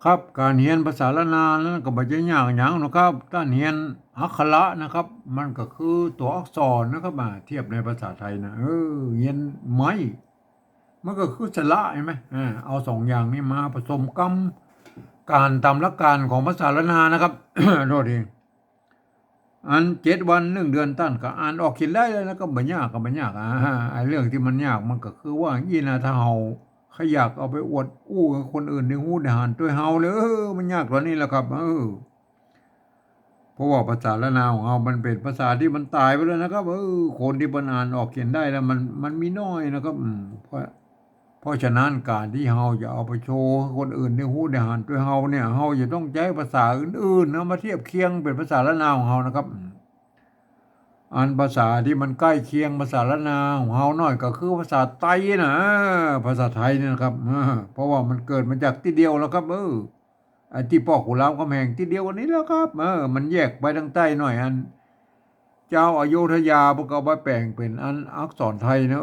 ครับการเรียนภาษาละนานั้นก็บ่ใช่ยากหยังนะครับถ้าเรียนอักขระนะครับมันก็คือตัวอักษรนะครับเทียบในภาษาไทยนะเรียนไม้มันก็คือสระใช่ไหมเอาสองอย่างนี้มาผสมกันการตามหลักการของภาษาละนานะครับ โทษทีอัน7 วัน1 เดือนตั้นก็อ่านออกเขียนได้เลยนะก็บ่ยากก็บ่ยากไอ้เรื่องที่มันยากมันก็คือว่ายี่นะถ้าเฮาขอยากเอาไปอวดอู้กับคนอื่นในหูในหานด้วยเฮาเลยมันยากกว่านี้แหละครับเพราะว่าภาษาละนาวของเรามันเป็นภาษาที่มันตายไปแล้วนะครับคนที่มันอ่านออกเขียนได้แล้วมันมีน้อยนะครับเพราะฉะนั้นการที่เฮาจะเอาไปโชว์คนอื่นในหูในหานด้วยเฮาเนี่ยเฮาจะต้องใช้ภาษาอื่นๆนะมาเทียบเคียงเป็นภาษาละนาวของเฮานะครับอันภาษาที่มันใกล้เคียงภาษาละนาวของเฮาหน่อยก็คือภาษาไทยนะภาษาไทยเนี่ยนะครับเพราะว่ามันเกิดมาจากที่เดียวแล้วครับไอ้ที่พ่อขุนรามคำแหงที่เดียวกันนี้แล้วครับมันแยกไปทางใต้หน่อยอันเจ้าอโยธยาพวกเอาไปแปลงเป็นอันอักษรไทยนะ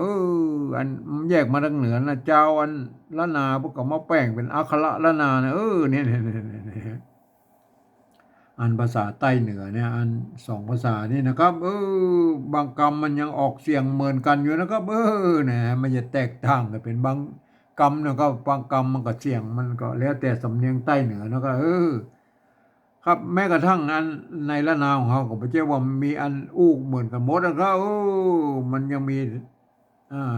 อันแยกมาทางเหนือนะเจ้าอันละนาพวกเอามาแปลงเป็นอักขระละนานะเนี่ยอันภาษาใต้เหนือเนี่ยอันสองภาษานี่นะครับบางคำมันยังออกเสียงเหมือนกันอยู่นะครับเนี่ยมันจะแตกต่างกันเป็นบางคำนะครับบางคำมันก็เสียงมันก็แล้วแต่สำเนียงใต้เหนือนะครับครับแม้กระทั่งอันในละนาวของเขาก็ไม่ใช่ว่ามีอันอู้เหมือนกันหมดนะครับมันยังมี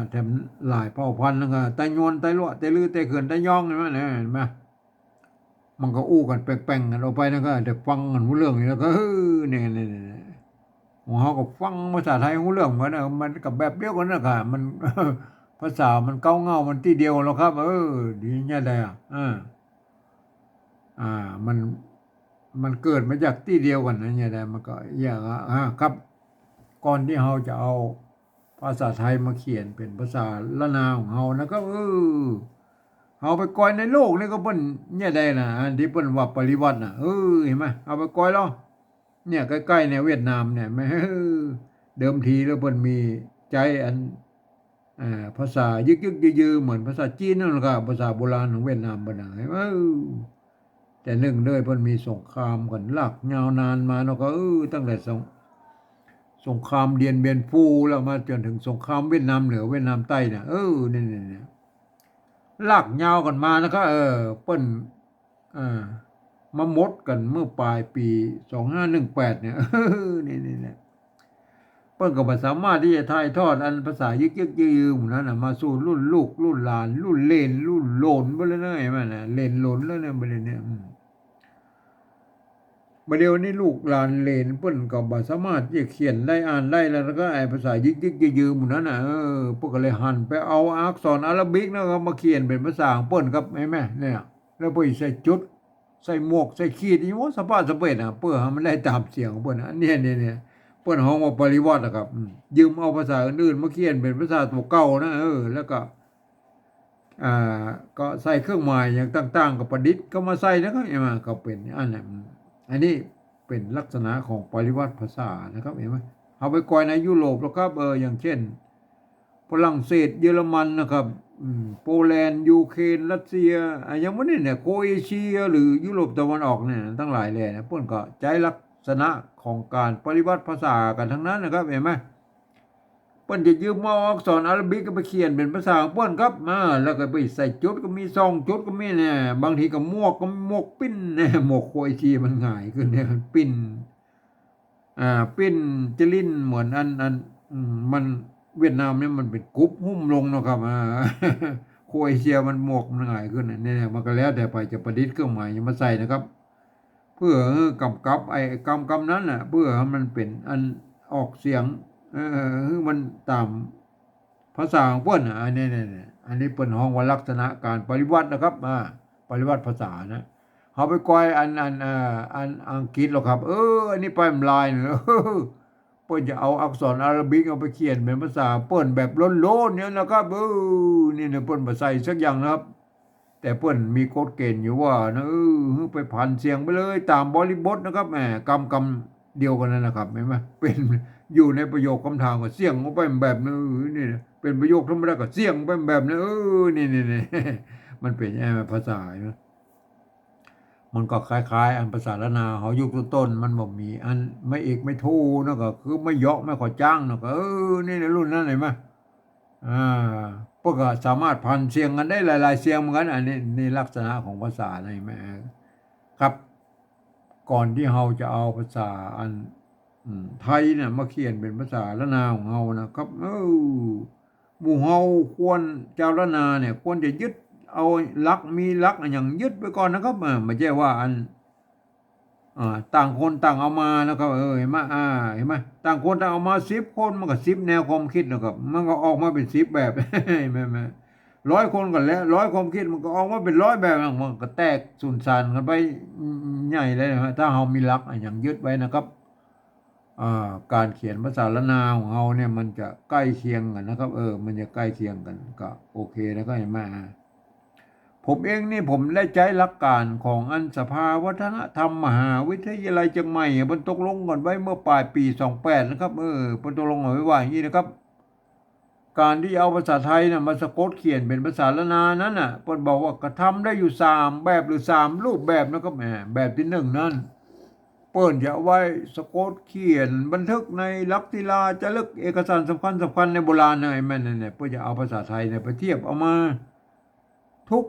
แถมหลายเผ่าพันธุ์นะครับไต้ยวนไต้ลวดไต้ลือไต้เขื่อนไต้ย่องเห็นไหมมันก็อู้กันแป้งๆกันออกไปนะครับแต่ฟังกันรู้เรื่องนี่แล้วก็เนี่ยของเขาก็ฟังภาษาไทยรู้เรื่องเหมือนกันมันกับแบบเดียวกันนะครับมันภาษามันเก้าเงามันที่เดียวแล้วครับดีเนี่ยได้อ่ามันมันเกิดมาจากที่เดียวกันนะเนี่ยแต่มันก็อย่างครับก่อนที่เราจะเอาภาษาไทยมาเขียนเป็นภาษาละนาของเรานะครับเอาไปก้อยในโลกนี่ก็เปิ้นเนี่ยได้นะอันที่เปิ้นว่าปริวัติน่ะเห็นไหมเอาไปก้อยแล้วเนี่ยใกล้ๆเนี่ยเวียดนามเนี่ยแม่เดิมทีแล้วเปิ้นมีใจอันภาษายึกยือๆเหมือนภาษาจีนนั่นแหละครับภาษาโบราณของเวียดนามเปิ้นน่ะเห็นไหมแต่หนึ่งเลยเพิ่นมีสงครามกันลากยาวนานมาเนาะก็ตั้งแต่สงครามเดียนเบียนฟูแล้วมาจนถึงสงครามเวียดนามเหนือเวียดนามใต้เนี่ยเนี่ยลากยาวกันมานะครับเปิ้นมาหมดกันเมื่อปลายปี2518เนี่ยเนี่ยเปิ้นก็บ่สามารถที่จะถ่ายทอดอันภาษายึกยือๆหมู่นั้นน่ะมาสู่รุ่นลูกรุ่นหลานรุ่นเหลนรุ่นโหลนไปเลยนะเห็นไหมน่ะเหลนโหลนแล้วเนี่ยบัดนี้บัดเดี๋ยวนี้ลูกหลานเหลนเปิ้นก็บ่สามารถที่จะเขียนได้อ่านได้แล้วก็ไอ้ภาษายึกยือๆหมู่นั้นน่ะเพิ่นก็เลยหันไปเอาอักษรอาหรับิกนะครับมาเขียนเป็นภาษาของเปิ้นครับเห็นไหมเนี่ยแล้วเพิ่นใส่จุดใส่หมวกใส่ขีดอีโอ้สะพาสะเปดเพื่อให้มันได้ตามเสียงของเพิ่นเนี่ยเปิ้นฮ้องว่าปริวัติอะครับยืมเอาภาษาอื่นๆมาเขียนเป็นภาษาตัวเก่านะแล้วก็อ่าก็ใส่เครื่องหมายอย่างต่างๆก็ประดิษฐ์ก็มาใส่นะครับเห็นไหมก็เป็นอันนั้นอันนี้เป็นลักษณะของปริวัติภาษานะครับเห็นไหมเอาไปก่อยในยุโรปแล้วครับอย่างเช่นฝรั่งเศสเยอรมันนะครับโปแลนด์ยูเครนรัสเซียอย่างวันนี้เนี่ยโครเอเชียหรือยุโรปตะวันออกเนี่ยทั้งหลายเลยนะเพิ่นก็ใช้ลักษณะของการปริวัติภาษากันทั้งนั้นนะครับเห็นไหม เปิ้นจะยืมเอาอักษรอาหรับิกก็ไปเขียนเป็นภาษาของเปิ้นครับแล้วก็ไปใส่จุดก็มีซองจุดก็มีเนี่ยบางทีก็มวกก็มวกปิ้นเนี่ยหมวกโคยทีมันง่ายขึ้นเนี่ยปิ้นปิ้นจะลิ้นเหมือนอันมันเวียดนามเนี่ยมันเป็นกรุ๊ปหุ้มลงเนาะครับโครเอเชียมันหมวกมันง่ายขึ้นเนี่ยมันก็แล้วแต่ไปจะประดิษฐ์เครื่องหมายมาใส่นะครับเพื่อกำกับไอ้กำนั้นน่ะเพื่อให้มันเป็นอันออกเสียงมันตามภาษาของเพิ่นอันนี้เนี่ยอันนี้เปิ้นฮ้องว่าลักษณะการปริวัตินะครับปริวัติภาษานะเขาไปก้อยอันอังกฤษหรอกครับอันนี้ไปมลายเนอะเปิ้นจะเอาอักษรอาหรับิกเอาไปเขียนเป็นภาษาเปิ้นแบบโล้นๆเนี่ยนะครับนี่เนี่ยเปิ้นบ่ใส่สักอย่างนะครับแต่เปิ้นมีกฎเกณฑ์อยู่ว่านะไปผันเสียงไปเลยตามบริบทนะครับแหมกำเดียวกันนั่นแหละครับเห็นไหมเป็นอยู่ในประโยคคำถามก็เสียงออกไปแบบนี้นี่นะเป็นประโยคธรรมดาก็เสียงไปแบบนี้นี่มันเป็นยังไงภาษา มันก็คล้ายๆอันภาษาละนาเขายุคต้นๆมันบ่มีอันไม่เอกไม่โทนะก็คือไม่เหยาะไม่ขอจ้างนะก็นี่ในรุ่นนั้นเห็นไหมอ่าพวกก็สามารถพันเสียงกันได้หลายๆเสียงเหมือนกันอันนี้นี่ลักษณะของภาษาในแม่ครับก่อนที่เราจะเอาภาษาอันไทยเนี่ยมาเขียนเป็นภาษาละนาของเรานะครับหมู่เฮาควรเจ้าละนาเนี่ยควรจะยึดเอาลักมีลักอย่างยึดไปก่อนนะครับไม่ใช่ว่าอันต่างคนต่างเอามานะครับเห็นไหมเห็นไหมต่างคนต่างเอามา10 คนมันก็10 แนวความคิดนะครับมันก็ออกมาเป็น10 แบบไม่100 คนกันแล้ว100 ความคิดมันก็ออกมาเป็น100 แบบมันก็แตกสุนทานกันไปใหญ่เลยนะถ้าเรามีลักอย่างยึดไว้นะครับการเขียนภาษาละนาของเราเนี่ยมันจะใกล้เคียงกันนะครับมันจะใกล้เคียงกันก็โอเคแล้วก็เห็นไหมผมเองนี่ผมได้ใช้หลักการของอันสภาวัฒนธรรมมหาวิทยาลัยเชียงใหม่บนตกลงกันไว้เมื่อปลายปี28นะครับบนตกลงไว้ว่าอย่างนี้นะครับการที่เอาภาษาไทยนะมาสะกดเขียนเป็นภาษาละนานั้นน่ะเพิ่นบอกว่ากระทำได้อยู่3 แบบหรือ3 รูปแบบนะครับแบบที่1นั้นเปิ้นจะเอาไว้สะกดเขียนบันทึกในลักษิลาจารึกเอกสารสำคัญในโบราณเนี่ยแม่นเนี่ยเพื่อจะเอาภาษาไทยเนี่ยไปเทียบเอามาทุก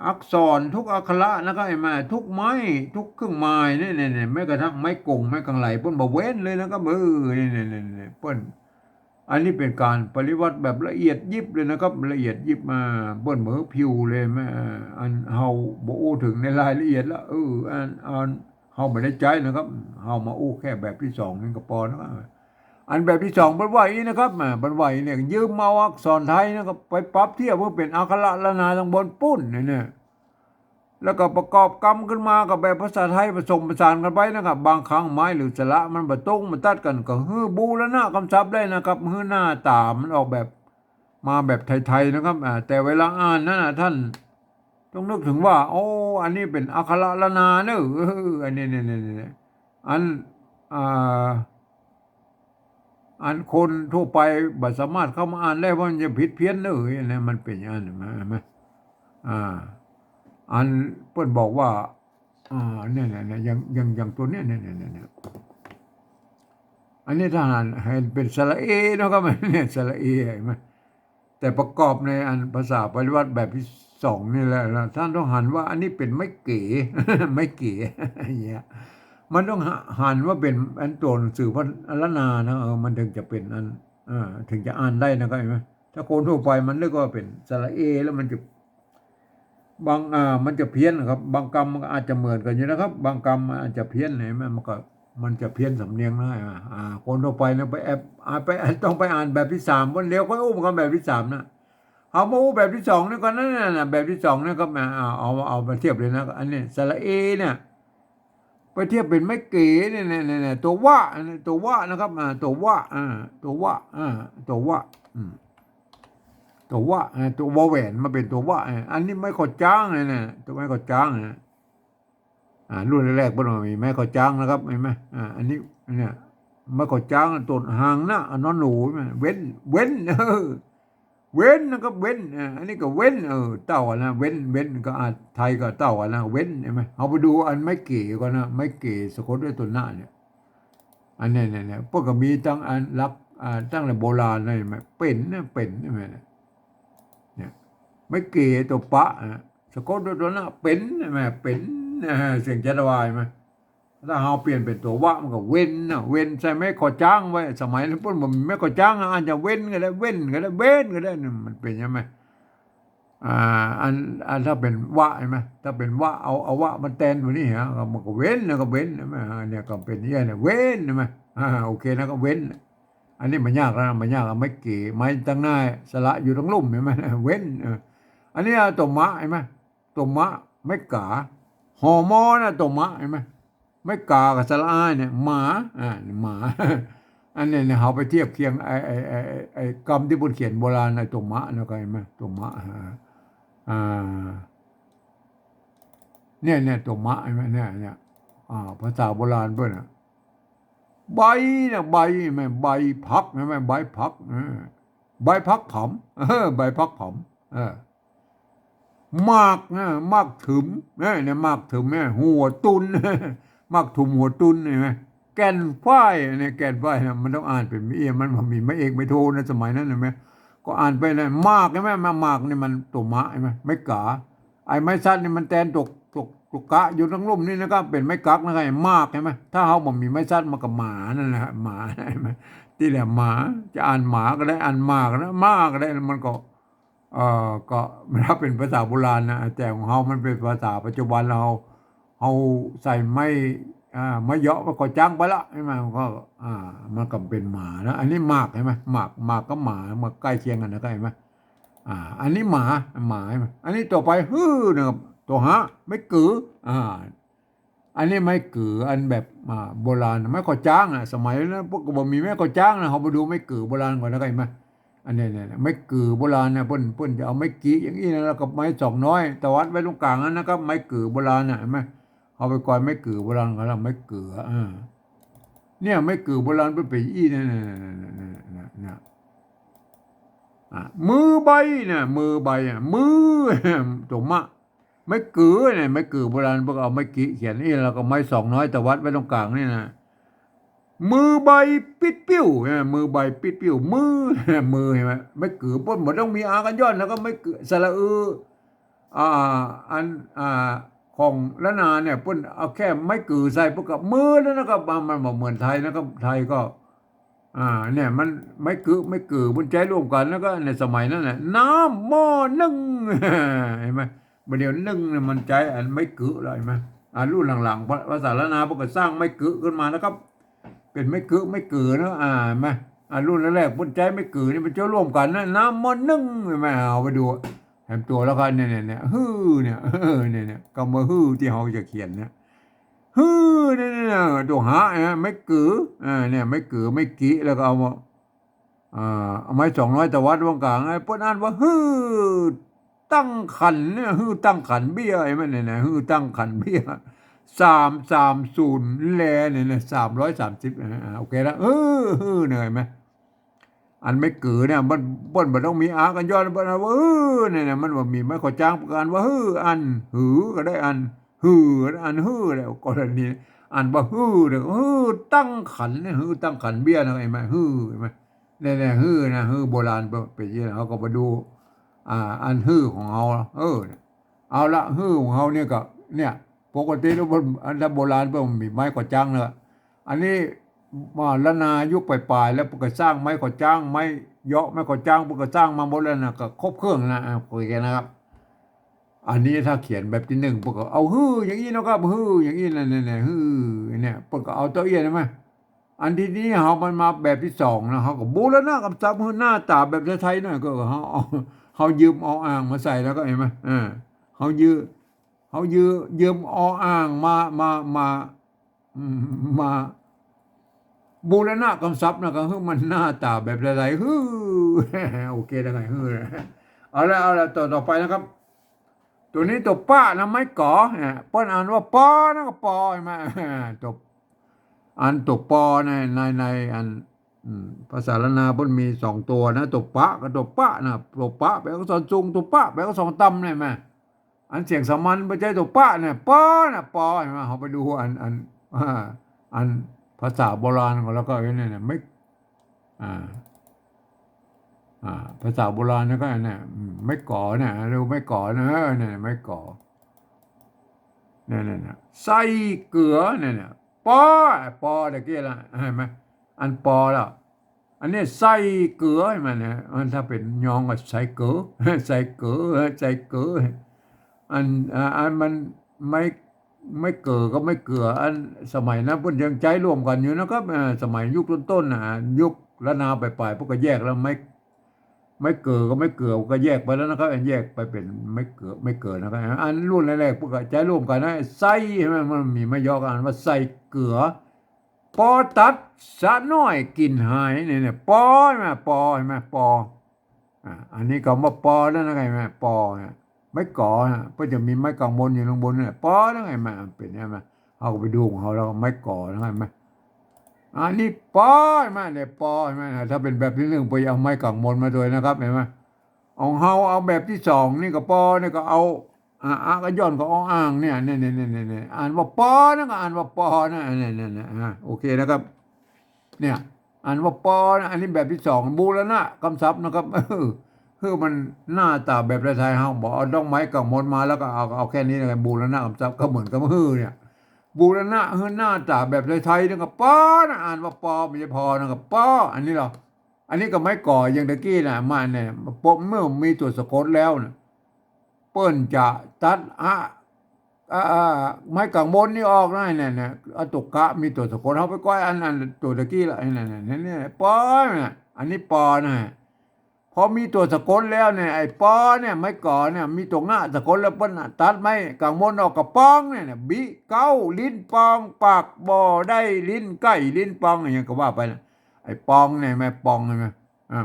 อักษรทุกอักขระนะครับไอ้แม่ทุกไม้ทุกเครื่องหมายเนี่ยแม้กระทั่งไม้กงไม้กังไหลเปิ้นบ่เว้นเลยนะครับนี่เปิ้นอันนี้เป็นการปฏิวัติแบบละเอียดยิบเลยนะครับละเอียดยิบมาเปิ้นเหมือผิวเลยแม่อันเฮาบ่อู้ถึงในรายละเอียดแล้วอันเฮาไม่ได้ใจนะครับเฮามาอู้แค่แบบที่2นี่ก็พอนะครับอันแบบที่2บันไหวนะครับบันไหวเนี่ยยืมเอาอักษรไทยนะครับไปปรับเทียบเพื่อเป็นอักขระละนาทางบนปุ้นเนี่ยแล้วก็ประกอบกรรมขึ้นมากับแบบภาษาไทยผสมผสานกันไปนะครับบางครั้งไม้หรือสระมันบะตรงมันตัดกันก็ฮือบูรณะคำศัพท์ได้นะครับฮือหน้าตามันออกแบบมาแบบไทยๆนะครับแต่เวลาอ่านนั้นท่านต้องนึกถึงว่าโอ้อันนี้เป็นอักขระละนาเนอะอันนี้อันอันคนทั่วไปบ่สามารถเข้ามาอ่านได้ว่ามันจะผิดเพี้ยนเนอะเนี่ยมันเป็นอย่างนั้นไหมอันเพิ่นบอกว่าเนี่ยอย่างตัวเนี้ยเนี่ยอันนี้ทหารให้เป็นสระเอนะครับเนี่ยสระเอเห็นไหมแต่ประกอบในอันภาษาปริวัติแบบที่2นี่แหละท่านต้องหันว่าอันนี้เป็นไม่เก๋ไม่เก๋อย่างเงี้ยมันต้องหันว่าเป็นอันตัวหนังสือพระละนานะมันถึงจะเป็นอันถึงจะอ่านได้นะครับเห็นไหมถ้าคนทั่วไปมันเรียกว่าเป็นสระเอแล้วมันจะบางมันจะเพี้ยนครับบางกรรมมันอาจจะเหมือนกันอยู่นะครับบางกรรมมันอาจจะเพี้ยนเห็นไหมมันจะเพี้ยนสำเนียงนะคนทั่วไปเนี่ยไปแอบไปต้องไปอ่านแบบที่3วันเดียวก็อุ้มกันแบบที่3นะเอามาอู้แบบที่2นี่ก็นั่นน่ะแบบที่2นี่ก็มาเอามาเทียบเลยนะอันนี้สระเอเนี่ยไปเทียบเป็นไม่เก๋เนี่ยตัวว่านะครับตัวว่าตัวว่าตัวว่าตัวว่าตัววอแหวนมาเป็นตัวว่าอันนี้ไม่ขอจ้างเลยนะตัวไม่ขอจ้างนะรุ่นแรกๆเพิ่นมีไม่ขอจ้างนะครับเห็นไหมอันนี้เนี่ยไม่ขอจ้างต้นหางนะนอนหนูเว้นเว้นเว้นนะครับเว้นอันนี้ก็เว้นเต่านะเว้นก็ไทยก็เต่านะเว้นเห็นไหมเอาไปดูอันไม่เก๋ก่อนนะไม่เก๋สะกดด้วยตัวหน้าเนี่ยอันนี้เนี่ยพวกก็มีตั้งอันรักตั้งแต่โบราณเลยไหมเป็นใช่ไหมเนี่ยไม่เก๋ตัวปะสะกดด้วยตัวหน้าเป็นใช่ไหมเป็นเสียงจัตวายไหมถ้าเราเปลี่ยนเป็นตัวว่ามันก็เว้นเว้นใช่ไหมขอจ้างไว้สมัยนั้นพวกมันไม่ขอจ้างอาจจะเว้นก็ได้เว้นก็ได้เว้นก็ได้มันเป็นยังไงอันถ้าเป็นว่าใช่ไหมถ้าเป็นว่าเอาว่ามันแทนตัวนี้ฮะมันก็เว้นแล้วก็เว้นใช่ไหมเนี่ยก็เป็นอย่างนี้เว้นใช่ไหมโอเคนะก็เว้นอันนี้มันยากนะมันยากไม่เก๋ไม่ตั้งหน้าสระอยู่ตรงลุ่มใช่ไหมเว้นอันนี้ตัวมะใช่ไหมตัวมะไม่กาหอมอนะตัวมะใช่ไหมไม่กากับสระอาเนี่ยหมาหมาอันนี้เนี่ยเขาไปเทียบเคียงไอ้กรรมที่บนเขียนโบราณในตัวมะนะก็เห็นไหมตัวมะเนี่ยตัวมะใช่ไหมเนี่ยภาษาโบราณเพื่อนใบเนี่ยใบไม่ใบพักใช่ไหมใบพักใบพักผำใบพักผำ มากนะมากถึมเนี่ยมากถึมเนี่ยหัวตุนมากถุมหัวตุนเห็นไหมแก่นฝ้ายเนี่ยแก่นฝ้ายเนี่ยมันต้องอ่านเป็นเอียมันมีไม่เอกไม่โทนะสมัยนั้นเห็นไหมก็อ่านไปเลยมากใช่ไหมมากนี่มันตัวมะใช่ไหมไม่กาไอ้ไม้สั้นนี่มันแทนตกกะอยู่ทั้งลุ่มนี่นะครับเป็นไม้กักนะครับมากใช่ไหมถ้าเขาบอกมีไม้สั้นมากับหมานั่นแหละหมาใช่ไหมที่แหละหมาจะอ่านหมาก็ได้อ่านมากนะมากก็ได้มันก็ ก็ถ้าเป็นภาษาโบราณนะแต่ของเรามันเป็นภาษาปัจจุบันเราใส่ไม่เยาะมันก็จังไปละใช่ไหมมันก็มันก็เป็นหมานะอันนี้หมากใช่ไหมหมากก็หมามาใกล้เคียงกันนะก็เห็นไหมอันนี้หมาใช่ไหมอันนี้ต่อไปฮือนะครับตัวฮะไม่กืออันนี้ไม่กืออันแบบโบราณไม่ก็จ้างสมัยนั้นพวกก็บอกมีไม่ก็จ้างนะเขาไปดูไม่กือโบราณก่อนนะก็เห็นไหม อันนี้เนี่ยไม่กือโบราณเนี่ยเพิ่นจะเอาไม้กี่อย่างนี้นะแล้วก็ไม้สองน้อยแต่วัดไว้ตรงกลางนั้นนะครับไม้กือโบราณน่ะเห็นไหมเอาไปก่อนไม้กือโบราณเขาเรียกไม้กือเนี่ยไม้กือโบราณเป็นเนี่ยมือใบเนี่ยมือใบมือตัวมะไม้กือเนี่ยไม้กือโบราณพวกเอาไม้กี่เขียนนี่แล้วก็ไม้สองน้อยแต่วัดไว้ตรงกลางนี่นะ มือใบปิดปิ้วมือใบปิดปิ้วมือมือเห็นไหมไม่เกือป้นหมดต้องมีอากันย้อนแล้วก็ไม่เกือสระอ่าอันของละนาเนี่ยป้นเอาแค่ไม่เกือใส่พวกกับมือแล้วนะครับมันบอกเหมือนไทยนะครับไทยก็เนี่ยมันไม่เกือมันใจร่วมกันแล้วก็ในสมัยนั้นแหละน้ำหม้อนึ่งเห็นไหมเดี๋ยวนึ่งเนี่ยมันใจอันไม่เกือเลยไหมรุ่นหลังๆภาษาละนาพวกก็สร้างไม่เกือขึ้นมานะครับ เป็นไม่เกือนะมารุ่นแรกๆปุ่นใจไม่เกือนี่มันจะร่วมกันนะน้ำมันนึ่งไม่เอาไปดูแถมตัวแล้วกันเนี่ยฮือเนี่ยเนี่ยกำมือฮือที่เขาจะเขียนเนี่ยฮือเนี่ยตัวหาไม่เกือเนี่ยไม่เกือไม่กี้แล้วก็เอาไม้สองน้อยตะวัดวงกลางไอ้ปุ่นอ่านว่าฮือตั้งขันเนี่ยฮือตั้งขันเบี้ยไอ้มันเนี่ยฮือตั้งขันเบี้ย330แลเนี่ย330โอเคแล้วเหนื่อยไหมอันไม่เกิดเนี่ยมันต้องมีอากันย้อนมันว่าเนี่ยมันว่ามีไม่ขอจ้างประกันว่าอันหือก็ได้อันหืออันแล้วกรณีอันว่าเนี่ยตั้งขันเนี่ยตั้งขันเบี้ยนะไอ้ไหมเห็นไหมเนี่ยนะโบราณเป็นยังไงเขาก็มาดูอันของเขาเอาละของเขาเนี่ยก็เนี่ย ปกติแล้วอันโบราณเพิ่มมีไม้กอจังเนอะอันนี้มาละนายุคปลายๆแล้วพวกก็สร้างไม้กอจังไม้เยาะไม้กอจังพวกก็สร้างมาหมดแล้วนะก็ครบเครื่องนะคุยกันนะครับอันนี้ถ้าเขียนแบบที่หนึ่งพวกก็เอาอย่างนี้นะครับอย่างนี้เนี่ยเนี่ยพวกก็เอาตัวเอี้ยนไหมอันที่นี้มันมาแบบที่สองนะเขาก็บูรณะกับซับหน้าตาแบบไทยๆหน่อยก็เขายืมเอาอ่างมาใส่แล้วก็เห็นไหมเขายืม เขายืมอ้างมาบูรณะกำซับนะก็คือมันหน้าตาแบบไรโอเคได้ไงเอาละต่อไปนะครับตัวนี้ตัวป้านะไม่ก่อเปิ้นอ่านว่าปอนะก็ปอใช่ไหมตัวตัวปอในอันภาษาละนาเปิ้นมี2 ตัวนะตัวปะกับตัวปะนะตัวปะแปลว่าส่วนสูงตัวปะแปลว่า2 ต่ำเนี่ยไหม อันเสียงสามัญไม่ใช่ตัวป้าเนี่ยป้อนะปอเห็นไหมเขาไปดูอันภาษาโบราณของเราก็เนี่ยไม่อ่าภาษาโบราณก็เนี่ยไม่ก่อเนี่ยดูไม่ก่อนะเนี่ยไม่ก่อเนี่ยใส่เกลือเนี่ยปอตะกี้ละเห็นไหมอันปอแล้วอันนี้ใส่เกลือเห็นไหมเนี่ยมันถ้าเป็นยองก็ใส่เกลืออันมันไม่ไม่เกิดก็ไม่เกืออันสมัยนั้นเพิ่นยังใจร่วมกันอยู่นะครับสมัยยุคต้นยุคละนาปลายๆพวกก็แยกแล้วไม่เกิดก็ไม่เกือก็แยกไปแล้วนะครับแยกไปเป็นไม่เกิดนะครับอันรุ่นแรกๆพวกก็ใจร่วมกันนะใส่มันมีไม่ย่อกันว่าใส่เกลือปอตัดสะน้อยกินหายเนี่ยปอใช่ไหมปอใช่ไหมปออันนี้ก็มาปอแล้วนะไงแม่ปอเนี่ยไม้ก่อนะเพื่อจะมีไม้กางบนอยู่ข้างบนเนี่ยปอแล้วไงแม่เป็นไงแม่เอาไปดูของเขาแล้วไม้ก่อแล้วไงแม่อันนี้ปอใช่ไหมเนี่ยปอใช่ไหมถ้าเป็นแบบที่หนึ่งไปเอาไม้กางบนมาด้วยนะครับเห็นไหม เอาเฮาเอาแบบที่สองนี่ก็ปอนี่ก็เอาก็ย้อนก็เอาอ่างเนี่ยเนี่ยอ่านว่าปอนะก็อ่านว่าปอนะเนี่ยโอเคนะครับเนี่ยอ่านว่าปอนะอันนี้แบบที่สองบูรณะคำศัพท์นะครับคือมันหน้าตาแบบไทยๆเฮาบอกเอาดอกไม้กับมนมาแล้วก็เอาแค่นี้นะครับบูรณะคำศัพท์ก็เหมือนกับเนี่ยบูรณะหน้าตาแบบไทยๆนี่ก็ปอนะอ่านว่าปอไม่ใช่พอนะครับปออันนี้เหรอ อันนี้ก็ไม่ก่ออย่างตะกี้นะมาเนี่ยปมเมื่อมีตัวสะกดแล้วนะเปิ้นจะตัดไม้กางบนนี่ออกได้เนี่ยเอาตุกกะมีตัวสะกดเขาไปก้อยอันตัวตะกี้ละเนี่ยปอเนี่ยอันนี้ปอนะพอมีตัวสะกดแล้วเนี่ยไอ้ปอเนี่ยไม่ก่อเนี่ยมีตัวง่าสะกดแล้วเปิ้นตัดไม้กางบนออกกับปองเนี่ยบิเก้าลิ้นปองปากบ่อได้ลิ้นใกล้ลิ้นปองอย่างก็ว่าไปนะไอ้ปองเนี่ยไม่ปองใช่ไหม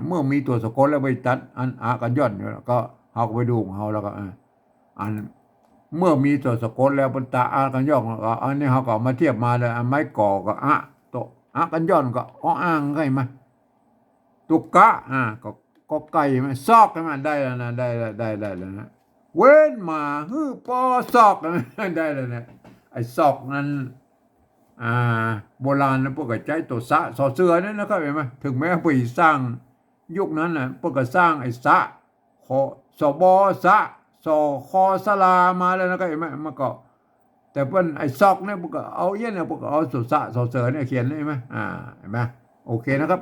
เมื่อมีตัวสะกดแล้วไปตัดอันกันย่อนแล้วก็เอาไปดูของเขาแล้วก็อันเมื่อมีตัวสะกดแล้วบนตากันย่อนก็อันนี้เขาก็มาเทียบมาเลยอันไม้ก่อก็ตัวกันย่อนก็อ้างใช่ไหมตุกกะก็ไก่ไหมซอกใช่ไหมได้แล้วนะได้แล้วนะเว้นมาปอซอกได้แล้วนะไอ้ซอกนั้นอ่าโบราณนะพวกก็ใจตัวสะสอเสือนั่นนะครับเห็นไหมถึงแม้ไปสร้างยุคนั้นนะพวกก็สร้างไอ้สะขอสบสะสอคอสลามาแล้วนะครับเห็นไหมมันก็แต่เพิ่นไอ้ซอกเนี่ยพวกก็เอาเย็นเนี่ยพวกก็เอาสุสะสอเสือเนี่ยเขียนได้ไหมเห็นไหมโอเคนะครับ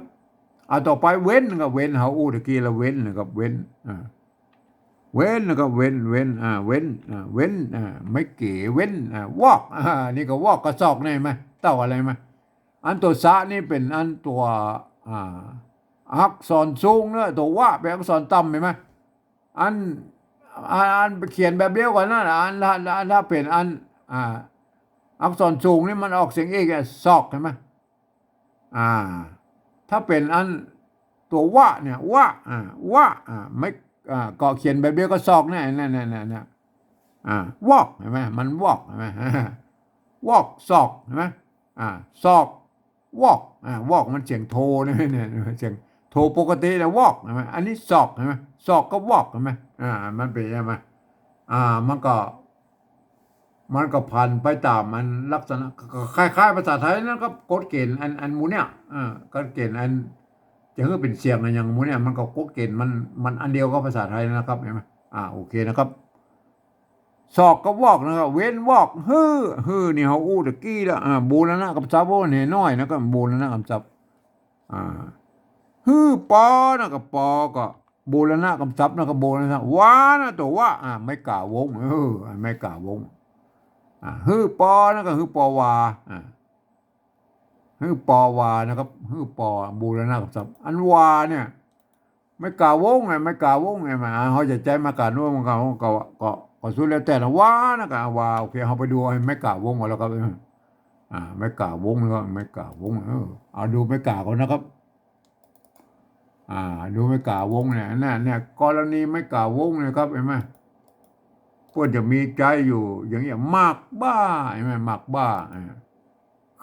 เอาต่อไปเว้นนะครับเว้นเฮาอู้ตะกี้ละเว้นนะครับเว้นเว้นนะครับเว้นเว้นเว้นเว้นไม่เก๋เว้นวอกนี่ก็วอกกระซอกนี่ไหมเต้าอะไรไหมอันตัวสะนี่เป็นอันตัวอักษรสูงเนอะตัวว่าเป็นอักษรต่ำเห็นไหมอันเขียนแบบเดียวกันนะอันถ้าเป็นอันอักษรสูงนี่มันออกเสียงเอกซอกเห็นไหมถ้าเป็นอันตัวว่าเนี่ยว่าไม่ก็เขียนแบบเดียวก็ซอกเนี่ยเนี่ยวอกเห็นไหมมันวอกเห็นไหมวอกซอกเห็นไหมซอกวอกวอกมันเสียงโทเนี่ยเสียงโทปกตินะวอกเห็นไหมอันนี้ซอกเห็นไหมซอกก็วอกเห็นไหมมันเป็นยังไงมันก็พันไปตามมันลักษณะคล้ายๆภาษาไทยนะครับกฎเกณฑ์อันหมูเนี่ยกฎเกณฑ์อันจะให้เป็นเสียงอะไรอย่างหมูเนี่ยมันก็กฎเกณฑ์มันอันเดียวกับภาษาไทยนะครับเห็นไหมโอเคนะครับศอกก็วอกนะครับเว้นวอกนี่เขาอู้ตะกี้แล้วบูรณะกับซับโบเนี่ยน้อยนะครับบูรณะกับซับปอนะกับปอก็บูรณะกับซับนะกับบูรณะว่านะตัวว่าไม่กล่าววงไม่กล่าววงปอนะก็ปอวาปอวานะครับปอบูรณะกับซับอันวาเนี่ยไม่กล่าววงไงไม่กล่าววงไงมาเขาจะใจมากล่าววงก็สุดแล้วแต่ละว่านะก็ว่าโอเคเขาไปดูไม่กล่าววงมาแล้วครับไม่กล่าววงแล้วไม่กล่าววงเอาดูไม่กล่าวก่อนนะครับดูไม่กล่าววงเนี่ยกรณีไม่กล่าววงเนี่ยครับเห็นไหมเพื่อจะมีใจอยู่อย่างเงี้ยมากบ้าเห็นไหมมากบ้า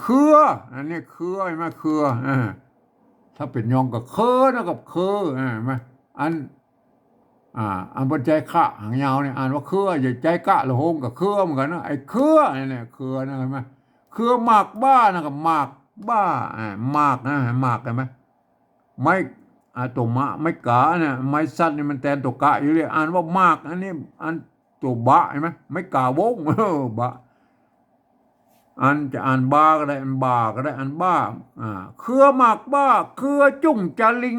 เครืออันนี้เครือเห็นไหมเครือถ้าเป็นยองกับเครือนะครับเครือเห็นไหมอันบนใจขะหางยาวเนี่ยอ่านว่าเครืออย่าใจกะละโหงกับเครือเหมือนกันนะไอ้เครือเนี่ยเครือนะเห็นไหมเครือหมากบ้านะครับหมากบ้าหมากนะหมากเห็นไหมไม่ตัวมะไม่กะเนี่ยไม่สั้นนี่มันแทนตัวกะอยู่เลยอ่านว่าหมากอันนี้อันตัวบะเห็นไหมไม่กะวงบะอันจะอ่านบ้าก็ได้อันบ้าก็ได้อันบ้าเครือหมากบ้าเครือจุ่งจาลิง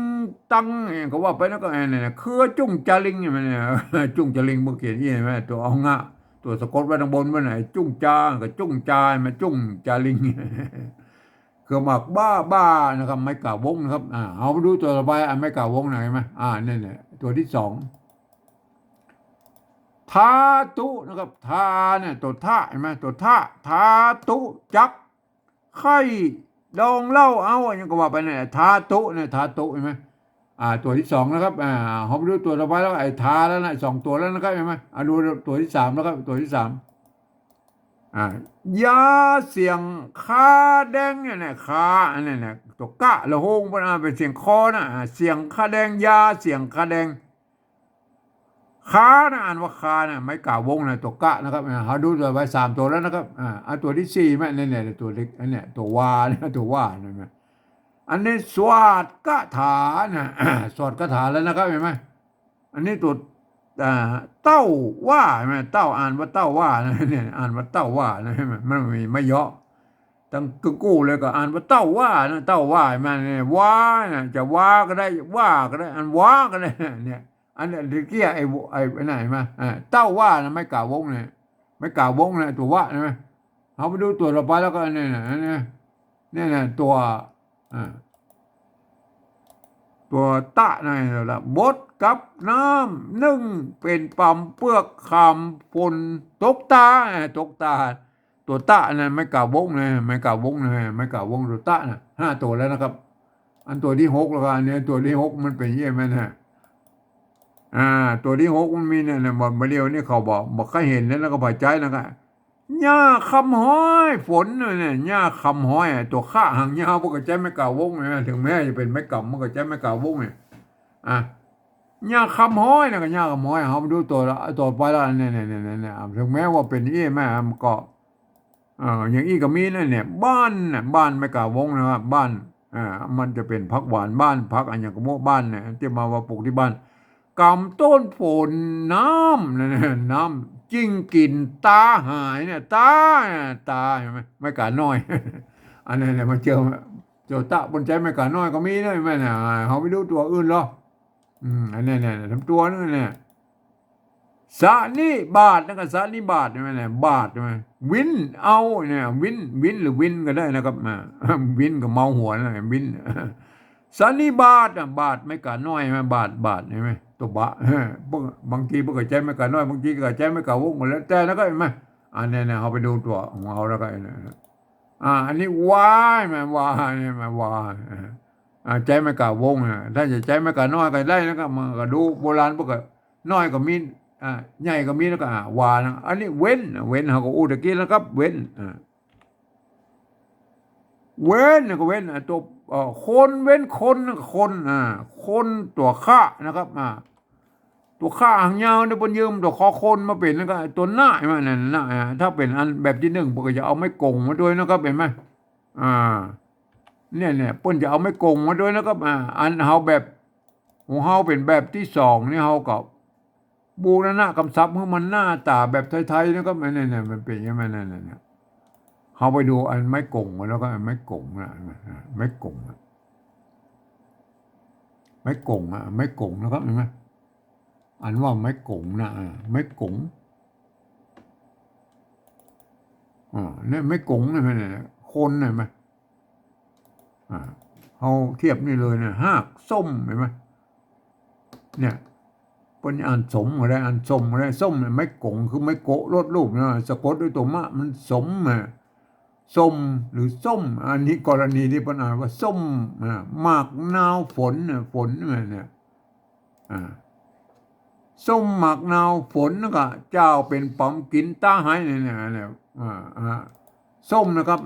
ตังเขาว่าไปแล้วก็เนี่ยเครือจุ่งจาลิงเนี่ยจุ่งจาลิงเมื่อกี้นี่ไหมตัวเอางะตัวสะกดไว้ทางบนไว้ไหนจุ่งจากับจุ่งจามาจุ่งจาลิงเครือหมากบ้านะครับไม่กล่าววงนะครับเอาไปดูตัวต่อไปไม่กล่าววงหน่อยไหมเนี่ยตัวที่สองทาตุนะครับทาเนี่ยตัวท่าเห็นไหมตัวท่าทาตุจักไข่ดองเล่าเอาอย่างก็ว่าไปเนี่ยทาตุเนี่ยทาตุเห็นไหมตัวที่สองนะครับเขาไปดูตัวต่อไปแล้วไอ้ทาแล้วนะสองตัวแล้วนะครับเห็นไหมดูตัวที่สามแล้วครับตัวที่สามยาเสียงคาแดงเนี่ยคาเนี่ยตัวกะละโหงเป็นเสียงคอนะเสียงคาแดงยาเสียงคาแดง คานะอ่านว่าคานะไม่กล่าววงนะตัวกะนะครับเขาดูตัวไว้3 ตัวแล้วนะครับอันตัวที่4ไหมเนี่ยตัวเล็กอันเนี้ยตัววาเนี่ยตัวว่านะอันนี้สวาดกถานะสวดคาถาแล้วนะครับเห็นไหมอันนี้ตัวอ่าเต้าว่าใช่ไหมเต้าอ่านว่าเต้าว่านะเนี่ยอ่านว่าเต้าว่านะใช่ไหมมันมีไม่เยอะตั้งกึกู้เลยก็อ่านว่าเต้าว่านะเต้าว่ามันเนี่ยว่านะจะว่าก็ได้ว่าก็ได้อันว่าก็ได้เนี่ยอันนี้ตะเกียไอ้ไหนมาเต้าว่านะไม่กล่าววงเนี่ยไม่กล่าววงนะตัวว่าใช่ไหมเอาไปดูตัวต่อไปแล้วก็เนี่ยตัวอ่า ตัวตะในระบดกับน้ำนึ่งเป็นปั๊มเปลือกคำฝนตกตาตกตาตัวตะนะไม่กล่าววงเลยไม่กล่าววงเลยไม่กล่าววงตัวตะนะ5 ตัวแล้วนะครับอันตัวที่6แล้วก็อันนี้ตัวที่6มันเป็นยังไงนะอ่าตัวที่6มันมีเนี่ยบอกมาเดียวนี่เขาบอกให้เห็นแล้วก็พอใจนะครับหญ้าคำห้อยฝนเนี่ยหญ้าคำห้อยตัวข้าหางยาวพวกก็ใจไม่กล่าววงเลยถึงแม้จะเป็นไม่กล่ำมันก็ใจไม่กล่าววงเนี่ย อ่ะย่าคำห้อยนะก็ย่าคำห้อยเขามาดูตัวไปแล้วเนี่ยถึงแม้ว่าเป็นแม่มันก็อย่างอีก็มีนั่นเนี่ยบ้านน่ะบ้านไม่กล่าววงนะครับบ้านมันจะเป็นพักหวานบ้านพักอันอย่างกระโมบ้านเนี่ยที่มาว่าปลูกที่บ้านกำต้นฝนน้ำนั่นน้ำจิ้งกินตาหายเนี่ยตาเห็นไหมไม่กล่าน้อยอันนี้เนี่ยมาเจอตะบนใจไม่กล่าน้อยก็มีนะแม่เนี่ยเขาไม่ดูตัวอื่นหรอกอันนี้เนี่ยทำตัวนั่นเนี่ยสานิบาทนั่นก็สานิบาทใช่ไหมเนี่ยบาทใช่ไหมวินเอาเนี่ยวินหรือวินก็ได้นะครับวินกับเมาหัวนะวินสานิบาทบาทไม่กะน้อยไหมบาทใช่ไหมตัวบะบางทีพวกใจไม่กะน้อยบางทีก็ใจไม่กะวงหมดแล้วแต่แล้วก็เห็นไหมอันนี้เนี่ยเอาไปดูตัวของเราแล้วก็อันนี้วายมันวายเนี่ยมันวายใจไม่กะวงถ้าจะใจไม่กะน้อยก็ได้นะครับมันก็ดูโบราณพวกก็น้อยก็มีใหญ่ก็มีแล้วก็วานะอันนี้เว้นเขาก็อูตะกี้แล้วครับเว้นเว้นก็เว้นตัวคนเว้นคนตัวข้านะครับตัวข้าหางยาวเนี่ยบนยืมตัวคอคนมาเป็นแล้วก็ตัวหน้ามันนั่นหน้าถ้าเป็นอันแบบที่1ปกติจะเอาไม่กงมาด้วยนะครับเห็นไหมอ่าเนี่ยเปิ้นจะเอาไม่กงมาด้วยนะครับอันเฮาแบบของเฮาเป็นแบบที่2นี่เฮาก็บูรณะกำซับให้มันหน้าตาแบบไทยๆนะครับเนี่ยมันเป็นอย่างนั้นเนี่ยเขาไปดูอันไม้กงมาแล้วก็อันไม้กงนะไม้กงไม้กงไม้กงนะครับเห็นไหมอันว่าไม้กงนะไม้กงเนี่ยไม้กงเนี่ยคนเห็นไหมเขาเทียบนี่เลยเนี่ยหากส้มเห็นไหมเนี่ยเป็นอันสมอะไรอันสมอะไรส้มเนี่ยไม้กงคือไม้โกะลดรูปนะสะกดด้วยตัวมะมันสมส้มหรือส้มอันนี้กรณีที่ปัญหาว่าส้มมากนาวฝนเนี่ยส้มหมากนาวฝนก็เจ้าเป็นป๋อมกินตาหายเนี่ยส้มนะครับ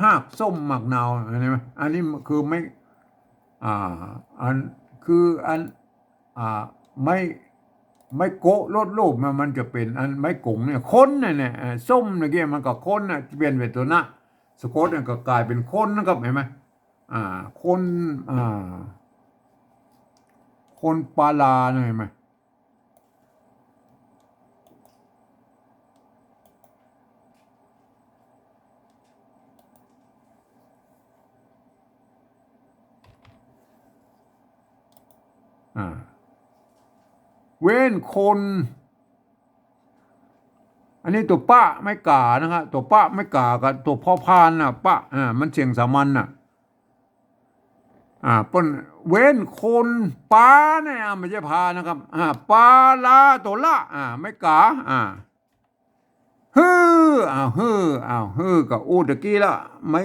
หากส้มหมากนาวอะไรไหมอันนี้คือไม่อันคืออันไม่โกะลดรูปมันจะเป็นอันไม่กงเนี่ยคนเนี่ยส้มเนี่ยมันก็คนน่ะเปลี่ยนเป็นตัวหน้าสะกดเนี่ยก็กลายเป็นคนนะครับเห็นไหมคนคนปาลาเห็นไหมเว้นคนอันนี้ตัวป้าไม่กานะครับตัวป้าไม่กากับตัวพ่อพานน่ะป้ามันเสียงสามัญน่ะปนเว้นคนป้าเนี่ยไม่ใช่พานะครับปาลาตัวละไม่กาฮือกับอูตะกี้ละไม่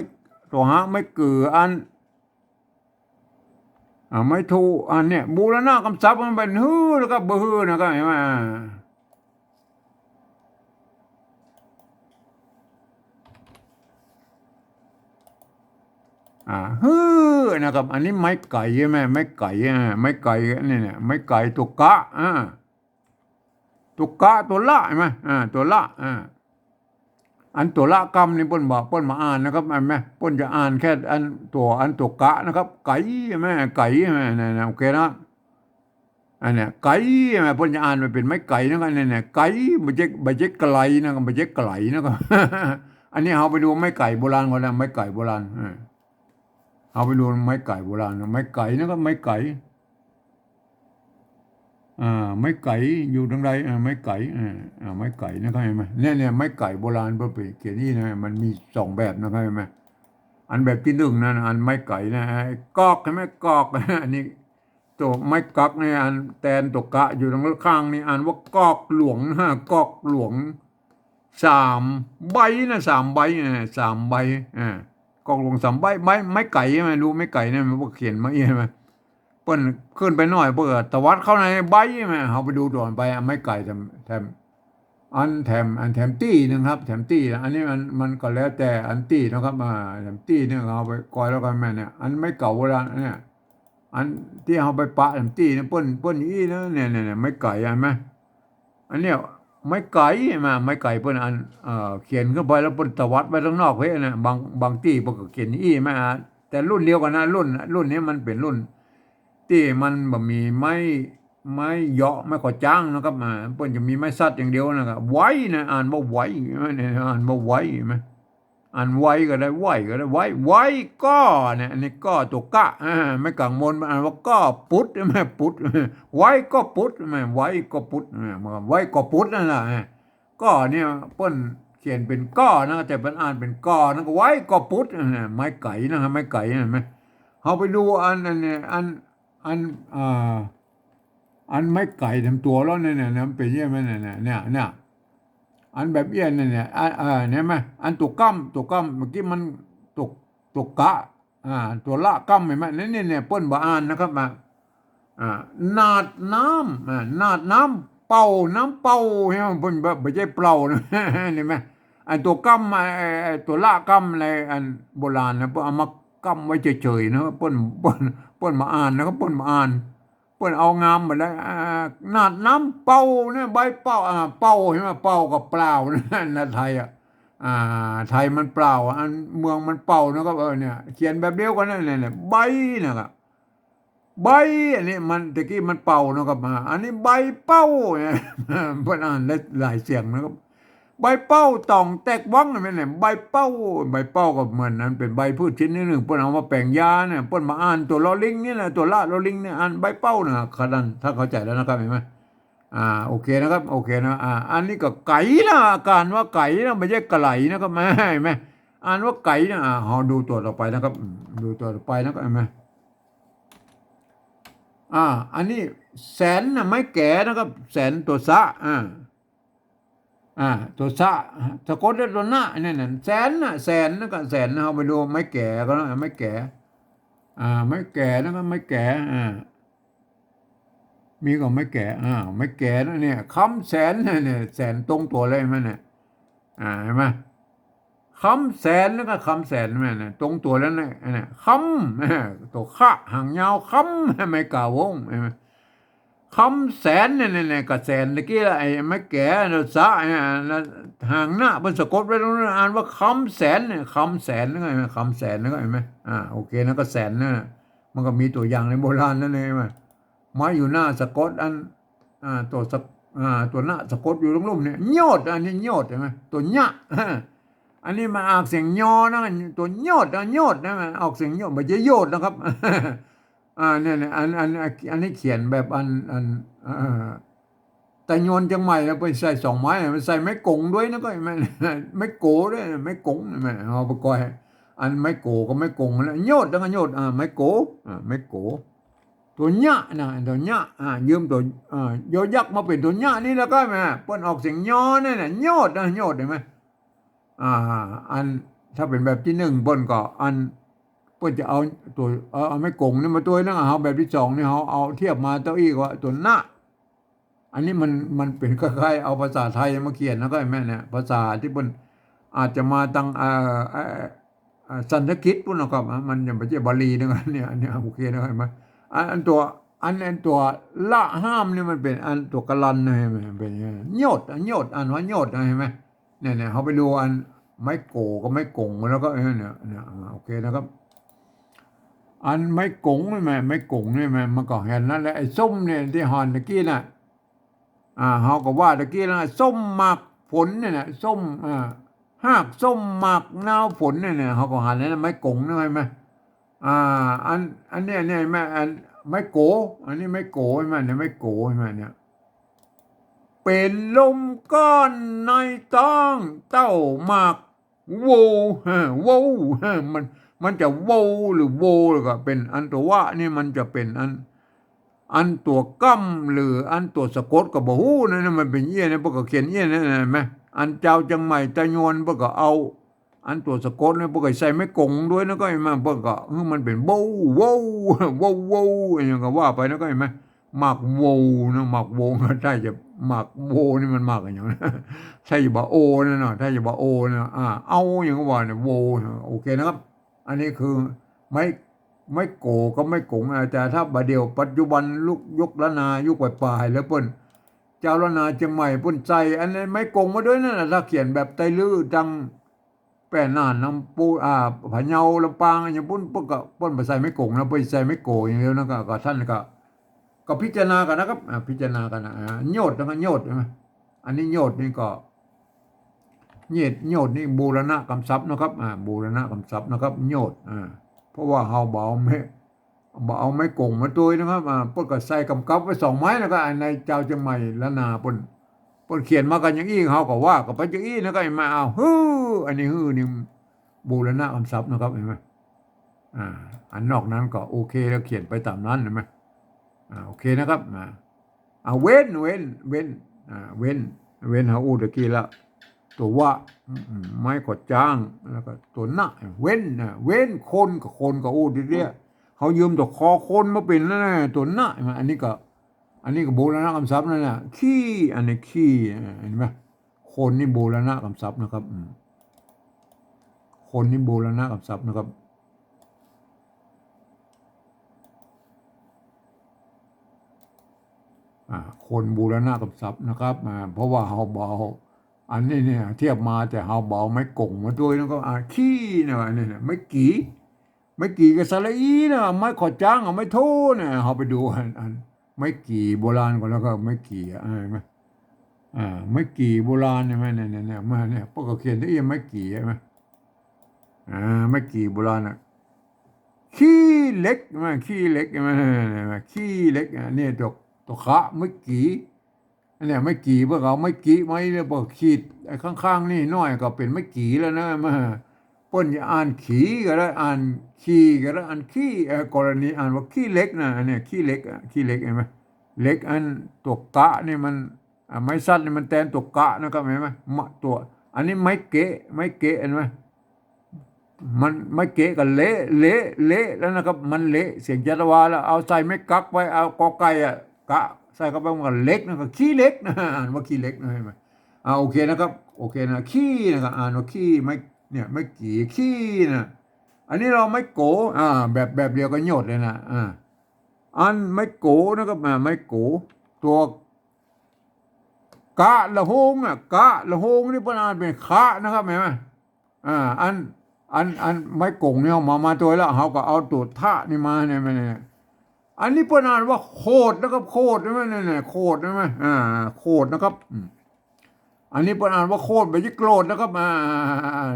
ตัวหาไม่เกืออันไม่ถูกอันเนี่ยบูรณะคำศัพท์มันเป็นฮือแล้วก็บือนะครับเห็นไหมฮือนะครับอันนี้ไม้ไก่ใช่ไหมไม้ไก่ไม้ไก่เนี่ยไม้ไก่ตัวกะ ตัวกะตัวละใช่ไหมตัวละอันตัวละกรรมนี่เปิ้นบอกเปิ้นมาอ่านนะครับอันไหมเปิ้นจะอ่านแค่อันตัวกะนะครับไก่ใช่ไหมไก่ใช่ไหมเนี่ยโอเคนะอันเนี้ยไก่ใช่ไหมเปิ้นจะอ่านไปเป็นไม้ไก่นะครับเนี่ยไก่ไม่ใช่ไกลนะครับไม่ใช่ไกลนะครับอันนี้เอาไปดูไม้ไก่โบราณก่อนนะไม้ไก่โบราณเอาไปดูไม้ไก่โบราณไม้ไก่นะครับไม้ไก่ไม้ไก่อยู่ทางใดไม้ไก่ไม้ไก่นะครับเห็นไหมเนี่ยไม้ไก่โบราณเพื่อไปเขียนนี่นะมันมีสองแบบนะครับเห็นไหมอันแบบที่หนึ่งนะอันไม้ไก่นะไอ้กอกใช่ไหมกอกอันนี้ตัวไม้กอกเนี่ยอันแตนตัวกะอยู่ตรงข้างนี่อ่านว่ากอกหลวงนะกอกหลวงสามใบนะสามใบสามใบกอกหลวงสามใบไม้ไก่ใช่ไหมรู้ไม้ไก่เนี่ยมันเขียนมาใช่ไหม เปิ้นขึ้นไปหน่อยเปิดตะวัดเข้าในใบไหมเอาไปดูด่วนไปไม่ไกลแถมอันแถมตี้นึงครับแถมตี้อันนี้มันก็แล้วแต่อันตี้นะครับแถมตี้เนี่ยเอาไปกอยแล้วกันแม่เนี่ยอันไม่เก่าโบราณเนี่ยอันที่เอาไปปะแถมตี้เนี่ยเปิ้นอีนะเนี่ยไม่ไก่ใช่ไหมอันเนี้ยไม่ไก่มาไม่ไก่เปิ้นอันเขียนเข้าไปแล้วเปิ้นตะวัดไปข้างนอกเฮ้ยนะบางตี้เปิ้นก็เขียนอีไหมแต่รุ่นเดียวกันนะรุ่นนี้มันเป็นรุ่น ที่มันบ่มีไม้เหยาะไม้ก่อจ้างนะครับเพิ่นจะมีไม้สัตว์อย่างเดียวนะครับไว้นะอ่านว่าไว้เนี่ยอ่านว่าไว้ไหมอ่านไว้ก็ได้ไว้ก็ได้ไว้ก็เนี่ยอันนี้ก็ตัวกะไม่กังวลอ่านว่าก็ปุดไหมปุดไว้ก็ปุดไหมไว้ก็ปุดไว้ก็ปุดนั่นแหละก็เนี่ยเพิ่นเขียนเป็นก็นะแต่เป็นอ่านเป็นก็นะก็ไว้ก็ปุดไม้ไก่นะครับไม้ไก่เห็นไหมเอาไปดูอันเนี่ยอันอันไม่ไก่ทำตัวแล้วเนี่ยมันเป็นยังไงเนี่ยอันแบบเอี้ยนเนี่ยเนี่ยไหมอันตัวกั้มเมื่อกี้มันตัวกะตัวละกั้มเห็นไหมเนี่ยเปิ้นบ่อ่านนะครับอ่านาดน้ำนาดน้ำเป่าน้ำเป่าใช่ไหมเปิ้นแบบไม่ใช่เป่านะเห็นไหมอันตัวกั้มตัวละกั้มอะไรอันโบราณนะเปิ้นเอามากั้มไว้เฉยๆนะเปิ้นมาอ่านนะครับเปิ้นมาอ่าน เปิ้นเอางามมาได้นาดน้ำเป่าเนี่ยใบเป่าเป่าใช่ไหมเป่ากับเปล่านะไทยอ่าไทยมันเปล่าอันเมืองมันเป่านะครับเนี่ยเขียนแบบเดียวกันนั่นเนี่ยใบนะครับใบอันนี้มันตะกี้มันเป่านะครับอันนี้ใบเป่าเนี่ยเพิ่นอ่านได้หลายเสียงนะครับใบเป้าตองแตกวังนั่นแหละใบเป้าก็เหมือนนั้นเป็นใบพืชชนิดหนึ่งเปิ้นเอามาแปลงยาเนี่ยเปิ้นมาอ่านตัวลอลิงนี่แหละตัวละลอลิงเนี่ยอ่านใบเป้านะขนาดถ้าเข้าใจแล้วนะครับเห็นไหมโอเคนะครับโอเคนะอันนี้ก็ไก่นะอาการว่าไก่นะไม่ใช่กระไหลนะครับแม่เห็นไหมอ่านว่าไก่นะเราดูตัวต่อไปนะครับดูตัวต่อไปนะครับเห็นไหมอันนี้แสนนะไม่แก่นะครับแสนตัวสะตัวสะสะกดด้วยตัวหน้าเนี่ยแสนนะแสนนะก็แสนนะเอาไปดูไม่แก่ก็แล้วไม่แก่ไม่แก่นะก็ไม่แก่มีก็ไม่แก่ไม่แก่นะเนี่ยคำแสนเนี่ยแสนตรงตัวเลยไหมเนี่ยเห็นไหมคำแสนแล้วก็คำแสนแม่เนี่ยตรงตัวแล้วเนี่ยคำตัวข้าหางยาวคำไม่กล่าววงเห็นไหม คำแสนเนี่ยก็แสนตะกี้ละไอ้ไม่แก่เราสะห่างหน้าบนสะกดไว้ตรงนั้นอ่านว่าคำแสนเนี่ยคำแสนนึกไงคำแสนนึกไงไหมโอเคนะก็แสนนั่นน่ะมันก็มีตัวอย่างในโบราณนั่นเองไหมไม้อยู่หน้าสะกดอันตัวสะตัวหน้าสะกดอยู่ตรงลุ่มเนี่ยยอดอันนี้ยอดใช่ไหมตัวหน้าอันนี้มันออกเสียงยอนะตัวยอดยอดนะมันออกเสียงยอดไม่ใช่ยอดนะครับ เนี่ยอันนี้เขียนแบบแต่โยนจังใหม่แล้วไปใส่สองไม้มันใส่ไม้กงด้วยนะก็ไม่โกด้วยไม่กงไม่เอาไปก่อยอันไม่โกก็ไม่กงแล้วโยดแล้วก็โยดไม่โกไม่โกตัวเนี้ยนะตัวเนี้ยยืมตัวยอยักษ์มาเป็นตัวเนี้ยนี่แล้วก็แม่เปิ้นออกเสียงยอเนี่ยนะโยดนะโยดเห็นไหมอันถ้าเป็นแบบที่หนึ่งเปิ้นก็อัน เพื่อจะเอาตัวเอาไม่กงนี่มาตัวนึงเอาแบบที่สองนี่เอาเทียบมาเต้าอี้ว่าตัวหน้าอันนี้มันเป็นคล้ายๆเอาภาษาไทยมาเขียนแล้วก็แม่เนี่ยภาษาที่มันอาจจะมาตั้งสันสกฤตปุ่นนะครับมันยังไม่ใช่บาลีนะครับเนี่ยอันนี้โอเคนะครับเห็นไหมอันตัว อันตัวละห้ามนี่มันเป็นอันตัวกะลันนะเห็นไหมเป็นอย่างนี้โยดโยดอันว่าโยดนะเห็นไหมเนี่ยเขาไปดูอันไม้โกก็ไม้กงแล้วก็เนี่ยโอเคนะครับอันไม้กงนี่ไหมไม้กงนี่ไหมมันก็เห็นนั่นแหละไอ้ส้มเนี่ยที่หอนตะกี้น่ะเขาก็ว่าตะกี้นะส้มหมากผลเนี่ยนะส้มหากส้มหมากนาวผลเนี่ยเขาก็หันนั่นไม้กงนี่ไหมอ่าอันเนี้ยแม่อันไม้โกอันนี้ไม้โกใช่ไหมเนี่ยไม้โกใช่ไหมเนี่ยเป็นลมก้อนในต้องเต้าหมากโวโวมันจะโวหรือโวหรือก็เป็นอันตัวว่านี่มันจะเป็นอันตัวกั้มหรืออันตัวสะกดกับบ่ฮู้นั่นมันเป็นเยี่ยนะพวกก็เขียนเยี่ยนั่นไหมอันเจ้าจังใหม่ตะยวนพวกก็เอาอันตัวสะกดเนี่ยพวกก็ใส่ไม่กงด้วยนะก็เห็นไหมพวกก็มันเป็นโวโวโวอย่างก็ว่าไปนะก็เห็นไหมหมากโวนะหมากโวถ้าจะหมากโวนี่มันหมากอย่างนั้นใช่บ่โอนะเนาะถ้าจะบ่โอนะเอาอย่างก็ว่าเนี่ยโวโอเคนะครับอันนี้คือไม่โกก็ไม่กงแต่ถ้าบาเดียวปัจจุบันลุกยกละนายุคปลายแล้วเปิ้นเจ้าละนาเชียงใหม่เปิ้นใจอันนี้ไม่กงมาด้วยนั่นน่ะถ้าเขียนแบบไตลื้อจังแป้น่านน้ำปูผะเยาลำปางอย่างปุ้นเปิ้นก็เปิ้นบ่ใส่ไม่กงนะเปิ้นใส่ไม่โกอย่างเดียวนะก็ท่านก็พิจารณากันนะครับพิจารณากันนะโยดนะโยดใช่ไหมอันนี้โยดนี่ก็โยดนี่บูรณะกำทรัพย์นะครับบูรณะกำทรัพย์นะครับโยดเพราะว่าเฮาเบาไม่กงมาตัวนะครับเปิ้นก็ใส่กำกับไว้2 ไม้แล้วก็ในเจ้าจังใหม่ละนาเปิ้นเขียนมากันอย่างอี้เฮาก็ว่าก็ไปอย่างอี้นะก็มาเอาอันนี้นี่บูรณะกำทรัพย์นะครับเห็นไหมอันนอกนั้นก็โอเคแล้วเขียนไปตามนั้นเห็นไหมโอเคนะครับเว้นหาอูตะกี้ละตัวว่าไม่กดจ้างแล้วก็ตัวหน้าเว้นคนกับอูดีเดียเขายืมตัวคอคนมาเป็นแล้วนะตัวหน้าอันนี้ก็โบราณคำศัพท์นั่นแหละขี้อันนี้ขี้เห็นไหมคนนี่โบราณคำศัพท์นะครับคนนี่โบราณคำศัพท์นะครับคนบูรณะกับทรัพย์นะครับเพราะว่าเฮาเบาอันนี้เนี่ยเทียบมาแต่เฮาเบาไม่กงมาด้วยแล้วก็ขี้เนี่ยนี่ไม่กี่กับสระอีนะไม่ขอจ้างไม่โทเนี่ยเฮาไปดูอันไม่กี่โบราณก่อนแล้วก็ไม่กี่ไหมไม่กี่โบราณใช่ไหมเนี่ยมาเนี่ยพวกเขาเขียนได้ยังไม่กี่ใช่ไหมไม่กี่โบราณขี้เล็กใช่ไหมขี้เล็กใช่ไหมขี้เล็กเนี่ยตัวขะไม่กี่เนี่ยไม่กี่พวกเขาไม่กี่ไม่เนี่ยพวกขีดไอ้ข้างๆนี่น้อยก็เป็นไม่กี่แล้วนะมาเปิ้นจะอ่านขีก็ได้อ่านขี้ก็ได้อ่านขี้กรณีอ่านว่าขี้เล็กนะเนี่ยขี้เล็กเห็นไหมเล็กอันตัวกะนี่มันไม้สั้นนี่มันแทนตัวกะนะครับเห็นไหมตัวอันนี้ไม้เกะเห็นไหมมันไม่เกะกันเละแล้วนะครับมันเละเสียงจัตวาแล้วเอาใส่ไม่กักไว้เอากอไก่กะใส่เข้าไปมันก็เล็กนะก็ขี้เล็กนะอ่านว่าขี้เล็กนะเห็นไหมโอเคนะครับโอเคนะขี้นะครับอ่านว่าขี้ไม่เนี่ยไม่กี่ขี้นะอันนี้เราไม่โกแบบเดียวกันโยดเลยนะอันไม่โกนะครับไม่โกตัวกะละหงกะละหงนี่เป็นอ่านเป็นคะนะครับเห็นไหมอันไม่กงเนี่ยมาตัวแล้วเขาก็เอาตัวท่านี่มาเนี่ยอันนี้เป็นอ่านว่าโคดนะครับโคดใช่ไหมเนี่ยโคดใช่ไหมโคดนะครับอันนี้เป็นอ่านว่าโคดไม่ใช่โกรธนะครับ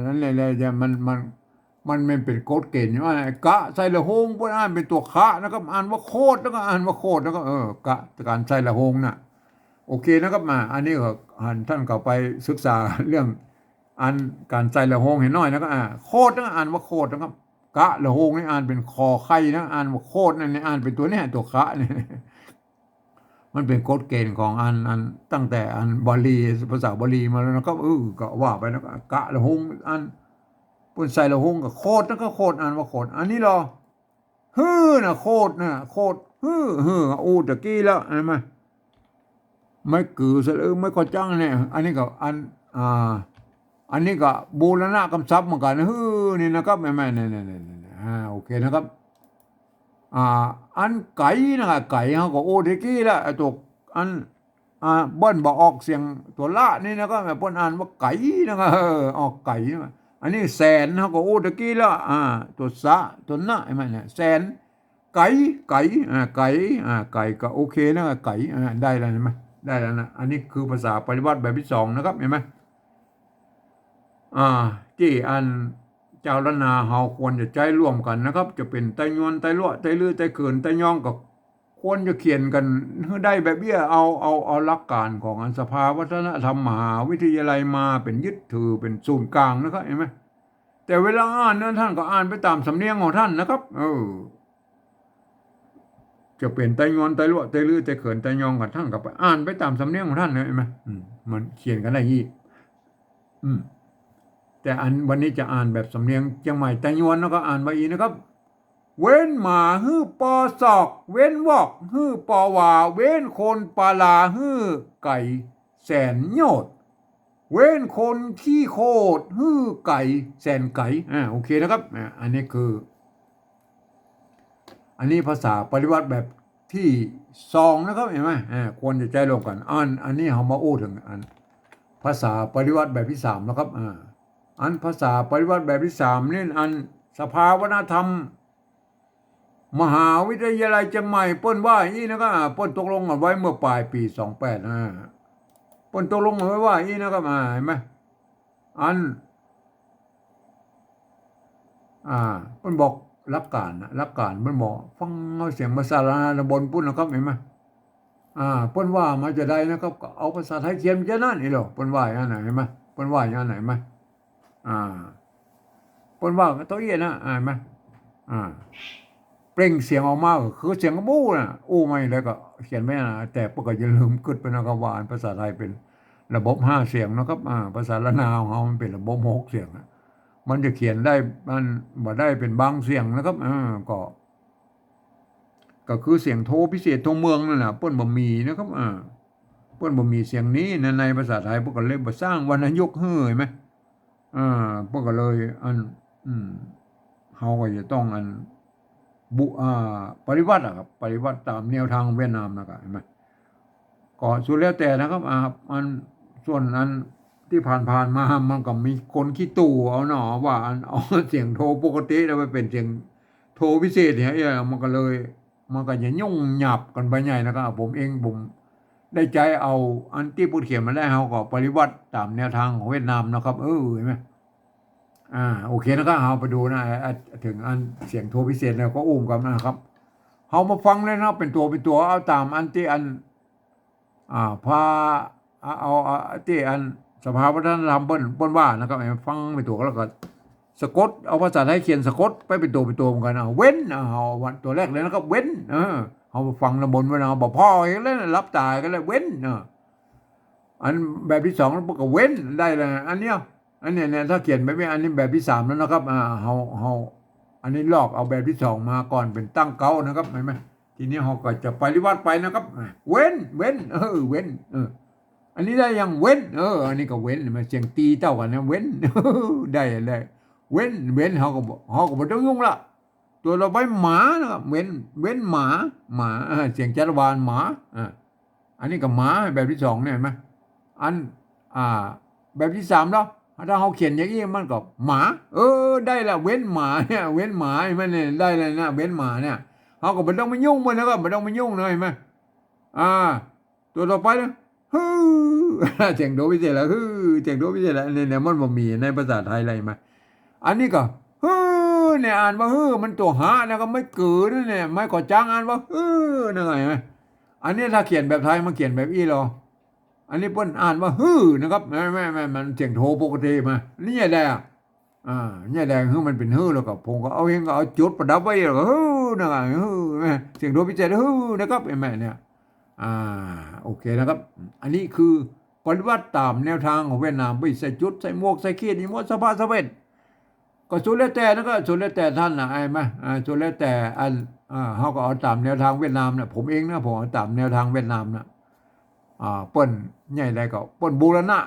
นั่นเลยจะมันไม่เป็นโคดเก่งใช่ไหมกะใส่ละหงเป็นอ่านเป็นตัวคะนะครับอ่านว่าโคดแล้วก็อ่านว่าโคดแล้วก็กะการใส่ละหงน่ะโอเคนะครับอันนี้ก็ท่านก็ไปศึกษาเรื่องอันการใส่ละหงเห็นน้อยนะก็โคดนะอ่านว่าโคดนะครับกะละหงนี่อ่านเป็นคอไข่นะอ่านว่าโคดนั่นอ่านเป็นตัวนี้ตัวคะนี่มันเป็นกฎเกณฑ์ของอันตั้งแต่อันบาลีภาษาบาลีมาแล้วนะก็ว่าไปนะกะละหงอันปุ่นใส่ละหงกับโคดนะก็โคดอ่านว่าโคดอันนี้รอนะโคดนะโคดตะกี้แล้วเห็นไหมไม่กือเสลือไม่ก็จังเนี่ยอันนี้ก็อันนี้ก็บูรณะกำทรัพย์เหมือนกันนี่นะครับแม่เนี่ยโอเคนะครับ อ่าอันไก่นะครับไก่เขาก็โอ้ตะกี้ละไอ้ตัวอันเบิ้ลบอกออกเสียงตัวละนี่นะก็แบบเปิ้นอ่านว่าไก่นะครับออกไก่นะอันนี้แสนเขาก็โอ้ตะกี้ละตัวสะตัวนะไอ้มันเนี่ยแสนไก่ไก่ไก่ไก่ก็โอเคนะไก่ได้แล้วเห็นไหมได้แล้วนะอันนี้คือภาษาปฏิวัติแบบที่สองนะครับเห็นไหมอ่าที่อันเจ้าละนาเฮาควรจะใจร่วมกันนะครับจะเป็นไตยวนไตลั่วไตลือไตเขินไตย่องก็ควรจะเขียนกันให้ได้แบบเบี้ยเอาหลักการของอันสภาวัฒนธรรมมหาวิทยาลัยมาเป็นยึดถือเป็นศูนย์กลางนะครับเห็นไหมแต่เวลาอ่านนั้นท่านก็อ่านไปตามสำเนียงของท่านนะครับจะเป็นไตยวนไตลั่วไตลือไตเขินไตย่องกับท่านก็ไปอ่านไปตามสำเนียงของท่านเห็นไหมมันเขียนกันได้ยี่อืม แต่อันวันนี้จะอ่านแบบสำเนียงเชียงใหม่แต่ยวนแล้วก็อ่านมาอีกนะครับเว้นหมาฮื้อปอศอกเว้นวอกฮื้อปอวาเว้นคนปลาฮื้อไก่แสนโยดเว้นคนขี้โคดฮื้อไก่แสนไก่โอเคนะครับอันนี้คืออันนี้ภาษาปฏิวัติแบบที่สองนะครับเห็นไหมควรจะใจลงกันอันนี้เรามาอู้ถึงอันภาษาปฏิวัติแบบที่สามนะครับอันภาษาปฏิวัติแบบที่สามนี่อันสภาวัฒนธรรมมหาวิทยาลัยเชียงใหม่เปิ้นว่าอย่างนี้นะครับเปิ้นตกลงกันไว้เมื่อปลายปี28เปิ้นตกลงกันไว้ว่าอย่างนี้นะครับเห็นไหมอันเปิ้นบอกหลักการนะหลักการเปิ้นบอกฟังเอาเสียงภาษาละบนปุ้นนะครับเห็นไหมเปิ้นว่ามาจะได้นะครับก็เอาภาษาไทยเขียนมันจะนั่นนี่หรอเปิ้นว่าอย่างนั้นเห็นไหมเปิ้นว่าอย่างนั้นเห็นไหมเปิ้นว่าตัวเอี้ยนะเห็นไหมเปล่งเสียงออกมาคือเสียงกระบู้นะอู้ไม่แล้วก็เขียนไม่นะแต่ปกติอย่าลืมกึดเป็นนะครับว่าภาษาไทยเป็นระบบ5 เสียงนะครับภาษาละนาวของเรามันเป็นระบบ6 เสียงมันจะเขียนได้มันบ่ได้เป็นบางเสียงนะครับก็คือเสียงโทพิเศษโทเมืองนั่นแหละเปิ้นบ่มีนะครับเปิ้นบ่มีเสียงนี้ในภาษาไทยเปิ้นก็เลยบ่สร้างวรรณยุกต์ให้เห็นไหมเปิ้นก็เลยเฮาก็จะต้องปฏิวัติครับปฏิวัติตามแนวทางเวียดนามนะครับเห็นไหมก็สุดแล้วแต่นะครับอันส่วนอันที่ผ่านมามันก็มีคนขี้ตู่เอาหนอว่าเอาเสียงโทปกติแล้วไปเป็นเสียงโทพิเศษเนี่ยมันก็เลยมันก็จะยุ่งหยับกันไปใหญ่นะครับผมได้ใจเอาอันที่พูดเขียนมาได้เฮาก็ปฏิวัติตามแนวทางของเวียดนามนะครับเห็นไหมโอเคนะครับเอาไปดูนะถึงอันเสียงโทรพิเศษแล้วก็อุ้มกันนะครับเอามาฟังเลยนะเป็นตัวเอาตามอันที่อันพาเอาที่อันสภาวัฒนธรรมเปิ้นว่านะครับฟังเป็นตัวแล้วก็สะกดเอาภาษาไทยเขียนสะกดไปเป็นตัวเหมือนกันเว้นเอาวันตัวแรกเลยนะครับเว้นเอาฟังละบนไว้นะบอกพ่อเองแล้วรับตายกันเลยเว้นอันแบบที่สองแล้วก็เว้นได้เลยอันเนี้ยถ้าเขียนแบบนี้อันนี้แบบที่สามแล้วนะครับเฮาอันนี้ลอกเอาแบบที่สองมาก่อนเป็นตั้งเก้านะครับเห็นไหมทีนี้เฮาก็จะปฏิวัติไปนะครับเว้นเว้นอันนี้ได้ยังเว้นอันนี้ก็เว้นมันเสียงตีเต้ากันนะเว้นได้เว้นเฮาก็บ่ต้องยุ่งละตัวเราไปหมานะครับเว้นหมาเสียงจัตวาลหมาอันนี้ก็หมาแบบที่สองเนี่ยเห็นไหมอันแบบที่สามแล้วถ้าเขาเขียนอย่างนี้มันก็หมาได้ละเว้นหมาเนี่ยเว้นหมามันเนี่ยได้เลยนะเว้นหมาเนี่ยเขาก็ไม่ต้องมายุ่งมันนะครับไม่ต้องมายุ่งเลยเห็นไหมตัวต่อไปนะฮึเสียงโดพิเศษแล้วเสียงโดพิเศษแล้วเนี่ยมันบ่มีในภาษาไทยอะไรมาอันนี้ก็เนี่ยอ่านว่ามันตัวหานะก็ไม่เกิดเนี่ยไม่ก่อจ้างอ่านว่านั่นไงไหมอันนี้ถ้าเขียนแบบไทยมาเขียนแบบอีหรออันนี้เปิ้นอ่านว่านะครับไม่มันเสียงโทปกติมานี่แหละเนี่ยแดงมันเป็นแล้วก็ผมก็เอาเองก็เอาจุดประดับไว้แล้วก็นั่นไงเสียงโทพิเศษนะครับเห็นไหมเนี่ยโอเคนะครับอันนี้คือปฏิวัติตามแนวทางของเวียดนามไปใส่จุดใส่หมวกใส่เขียดนี่หมดสภาพเวทก็สุดแล้วแต่นะครับสุดแล้วแต่ท่านนะไอ้ไหมสุดแล้วแต่เขาก็เอาตามแนวทางเวียดนามนะผมเองนะผมเอาตามแนวทางเวียดนามนะเปิ้นใหญ่ใดก็เปิ้นบูรณะ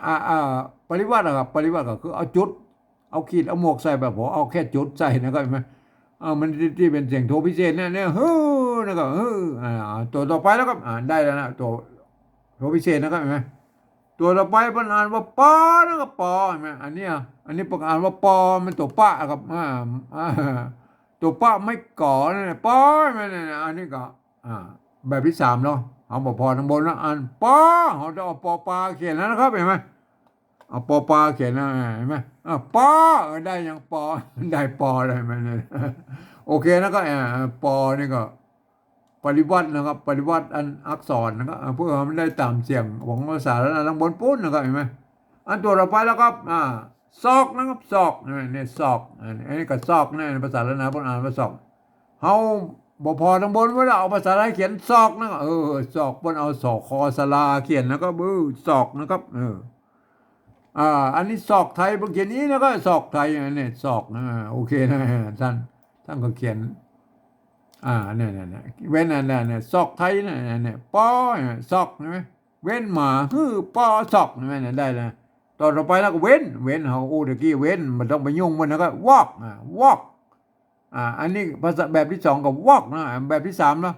ปริวัตินะครับปริวัติก็คือเอาจุดเอาขีดเอาหมวกใส่แบบผมเอาแค่จุดใส่นะครับเห็นไหม มันที่เป็นเสียงโทพิเศษเนี่ยฮือแล้วก็ฮือตัวต่อไปแล้วก็ได้แล้วนะตัวโทพิเศษนะครับเห็นไหมตัวต่อไปมันอ่านว่าปอแล้วก็ปอเห็นไหมอันนี้ประกอ่านว่าปอมันตัวปะครับอ่าตัวปะไม่ก่อเนี่ยปอมันเนี่ยอันนี้ก็แบบที่สามเนาะเอาบอพอทั้งบนนะอ่านปอเขาจะเอาปอปลาเขียนแล้วนะครับเห็นไหมเอาปอปลาเขียนนะเห็นไหมปอได้ยังปอได้ปอได้ไหมเนี่ยโอเคนะก็ปอนี่ก็ปริวัตินะครับปริวัติอันอักษรนะครับเพื่อให้มันได้ตามเสียงของภาษาแล้วทั้งบนปุ้นนะครับเห็นไหมอันตัวต่อไปแล้วครับซอกนะครับซอกนี่ซอกอันนี้ก็ซอกนี่ภาษาละนาพวกอ่านว่าซอกเฮาบ่พอทั้งบนว่าเอาภาษาไทยเขียนซอกนะซอกบนเอาสอกคอสลาเขียนแล้วก็ซอกนะครับอันนี้ซอกไทยบางเขียนนี้แล้วก็ซอกไทยนี่ซอกนะโอเคนะท่านก็เขียนเนี่ยเว้นเนี่ยซอกไทยเนี่ยปอซอกใช่ไหมเว้นมาปอซอกใช่ไหมเนี่ยได้แล้วต่อไปแล้วก็เว้นเขาตะกี้เว้นมันต้องไปยุ่งมันแล้วก็walk อันนี้ภาษาแบบที่สองก็ walk นะแบบที่สามนะ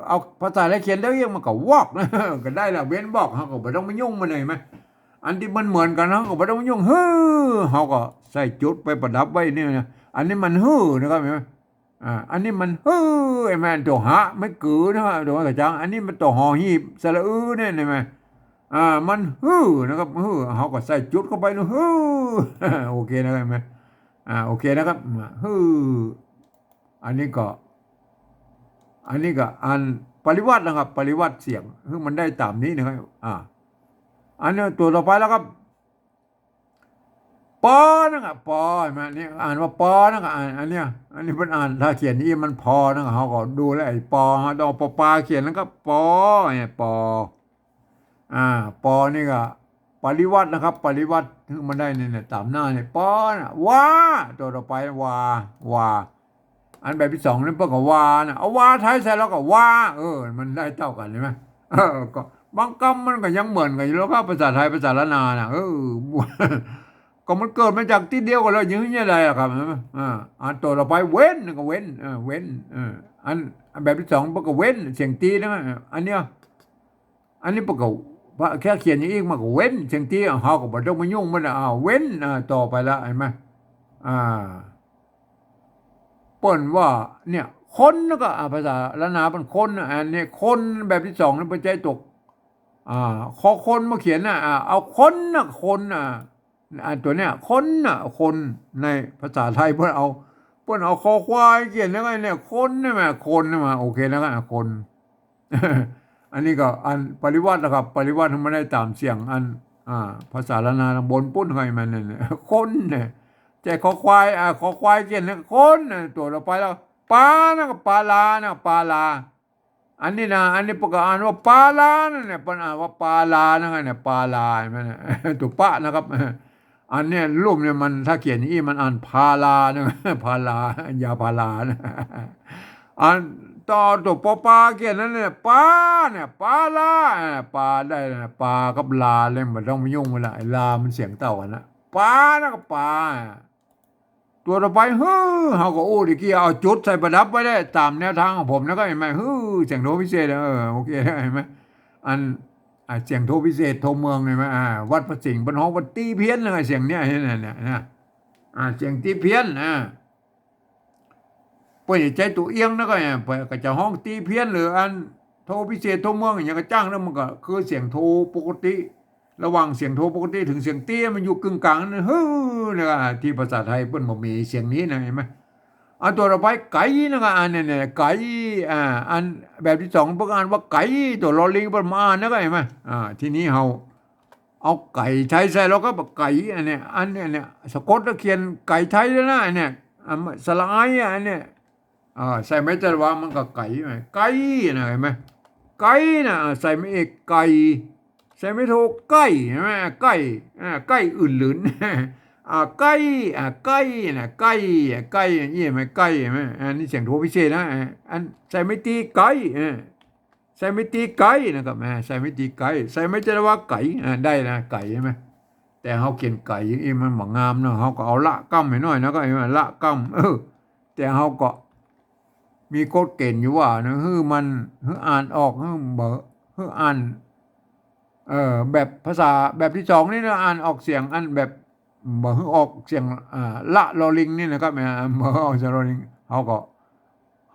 เอาภาษาอะไรเขียนแล้วยังมันก็ walk นะก็ได้แล้วเว้นบอกเขาก็ไม่ต้องไปยุ่งมันเลยไหมอันที่มันเหมือนกันเขาก็ไม่ต้องไปยุ่งเขาก็ใส่จุดไปประดับไว้เนี่ยนะอันนี้มันนะครับเห็นไหมอันนี้มันไอ้แม่ตัวหะไม่กือนะครับตัวกระจังอันนี้มันตัวหอหีบสระเนี่ยเห็นไหมมันนะครับเขาก็ใส่จุดเข้าไปนะโอเคนะครับเห็นไหมโอเคนะครับอันนี้ก็อันปริวัตินะครับปริวัติเสียงมันได้ตามนี้นะครับอันนี้ตัวต่อไปแล้วครับปอนะครับปอเห็นไหมนี่อ่านว่าปอนะครับอันนี้มันอ่านถ้าเขียนนี่มันพอนะครับเขาก็ดูแลไอ้ปอต้องปอปลาเขียนแล้วก็ปอเนี่ยปอปอนี่ก็ปริวัตินะครับปริวัติถึงมันได้เนี่ยตามหน้าเนี่ยปอนะว่าตัวต่อไปว่าอันแบบที่สองนี่เพิ่งก็ว่านะเอาว่าท้ายใส่แล้วก็ว่ามันได้เท่ากันใช่ไหมก็บางคำมันก็ยังเหมือนกันอยู่แล้วก็ภาษาไทยภาษาละนานะก็มันเกิดมาจากที่เดียวกันเลยยังไงอะไรอะครับอันตัวต่อไปเว้นก็เว้นเว้นอันแบบที่สองเพิ่งก็เว้นเสียงตีนะอันเนี้ยอันนี้เพิ่งก็แค่เขียนอย่างนี้มันก็เว้นเสียงตีเขาก็บอกต้องมายุ่งมันเว้นต่อไปแล้วเห็นไหมเปิ้นว่าเนี่ยคนก็ภาษาละนาเป็นคนอันนี้คนแบบที่สองนี่เป็นใจตกขอคนมาเขียนเอาคนตัวเนี้ยคนคนในภาษาไทยเพิ่นเอาคอควายเขียนแล้วไงเนี่ยคนนี่แหมคนนี่มาโอเคแล้วกันคน อันนี้ก็อันปริวัตินะครับปริวัติมันได้ตามเสียงอันภาษาละนาบนปุ้นไงมันเนี่ยคนเนี่ยใจคอควายคอควายเขียนแล้วคนตัวเราไปแล้วปลานะก็ปลาลานะปลาลาอันนี้นะอันนี้ประกาศว่าปลาลาเนี่ยปัญหาว่าปลาลานะเนี่ยปลาลาใช่ไหมเนี่ยตัวปะนะครับอันเนี้ยรูปเนี่ยมันถ้าเขียนอย่างนี้มันอ่านพาลานะพาลายาพาลานะอันต่อตัวปลาเขียนนั่นเนี่ยปลาเนี่ยปลาลาปลาได้นะปลากับลาเลยมันต้องไม่ยุ่งมันละลามันเสียงเต่ากันนะปลานะกับปลาตัวต่อไปเขาก็ตะกี้เอาจุดใส่ประดับไว้ได้ตามแนวทางของผมแล้วก็เห็นไหมเสียงโทพิเศษโอเคเห็นไหมอันเสียงโทพิเศษโทเมืองเห็นไหมวัดพระสิงห์บรรทองวัดตีเพี้ยนเลยเสียงเนี้ยเนี่ยนะเสียงตีเพี้ยนเปิดใจตัวเอียงนะก็เนี่ยก็จะห้องตีเพี้ยนหรืออันโทพิเศษโทเมืองอย่างก็จ้างแล้วมันก็คือเสียงโทปกติระหว่างเสียงโทปกติถึงเสียงเตี้ยมันอยู่กึ่งกลางนั่นเนี่ยที่ภาษาไทยเปิ้นบ่มีเสียงนี้นะเห็นไหมอันตัวต่อไปไก่นะครับอันเนี่ยไก่อันแบบที่สองประการว่าไก่ตัวลอลิงเปิ้นมานะก็เห็นไหมทีนี้เฮาเอาไก่ไทยใส่แล้วก็ไก่อันเนี่ยสะกดแล้วเขียนไก่ไทยแล้วนะอันเนี่ยสลายอันเนี่ยใส่ไม่จะว่ามันก็ไก่ไหมไก่นะเห็นไหมไก่นะใส่ไม่เอกไก่ใช่ไม่ถูกไก่ใช่ไหมไก่อื่นหลืนไก่ไก่นะไก่ยี่ไหมไก่ไหมอันนี้เสียงโทพิเศษนะอันใส่ไม่ตีไก่ใส่ไม่ตีไก่นะครับใส่ไม่ตีไก่ใส่ไม่จะว่าไก่ได้นะไก่ใช่ไหมแต่เขาเขียนไก่มันหมางามเนาะเขาก็เอาละกั้มให้หน่อยนะก็ไอ้ละกั้ม แต่เฮาก็มีกฎเกณฑ์อยู่ว่านะมันอ่านออกบ่อ่านแบบภาษาแบบที่สองนี่นะอ่านออกเสียงอันแบบบ่ออกเสียงละลอลิงนี่นะครับบ่ออกเสียงลอลิงเฮ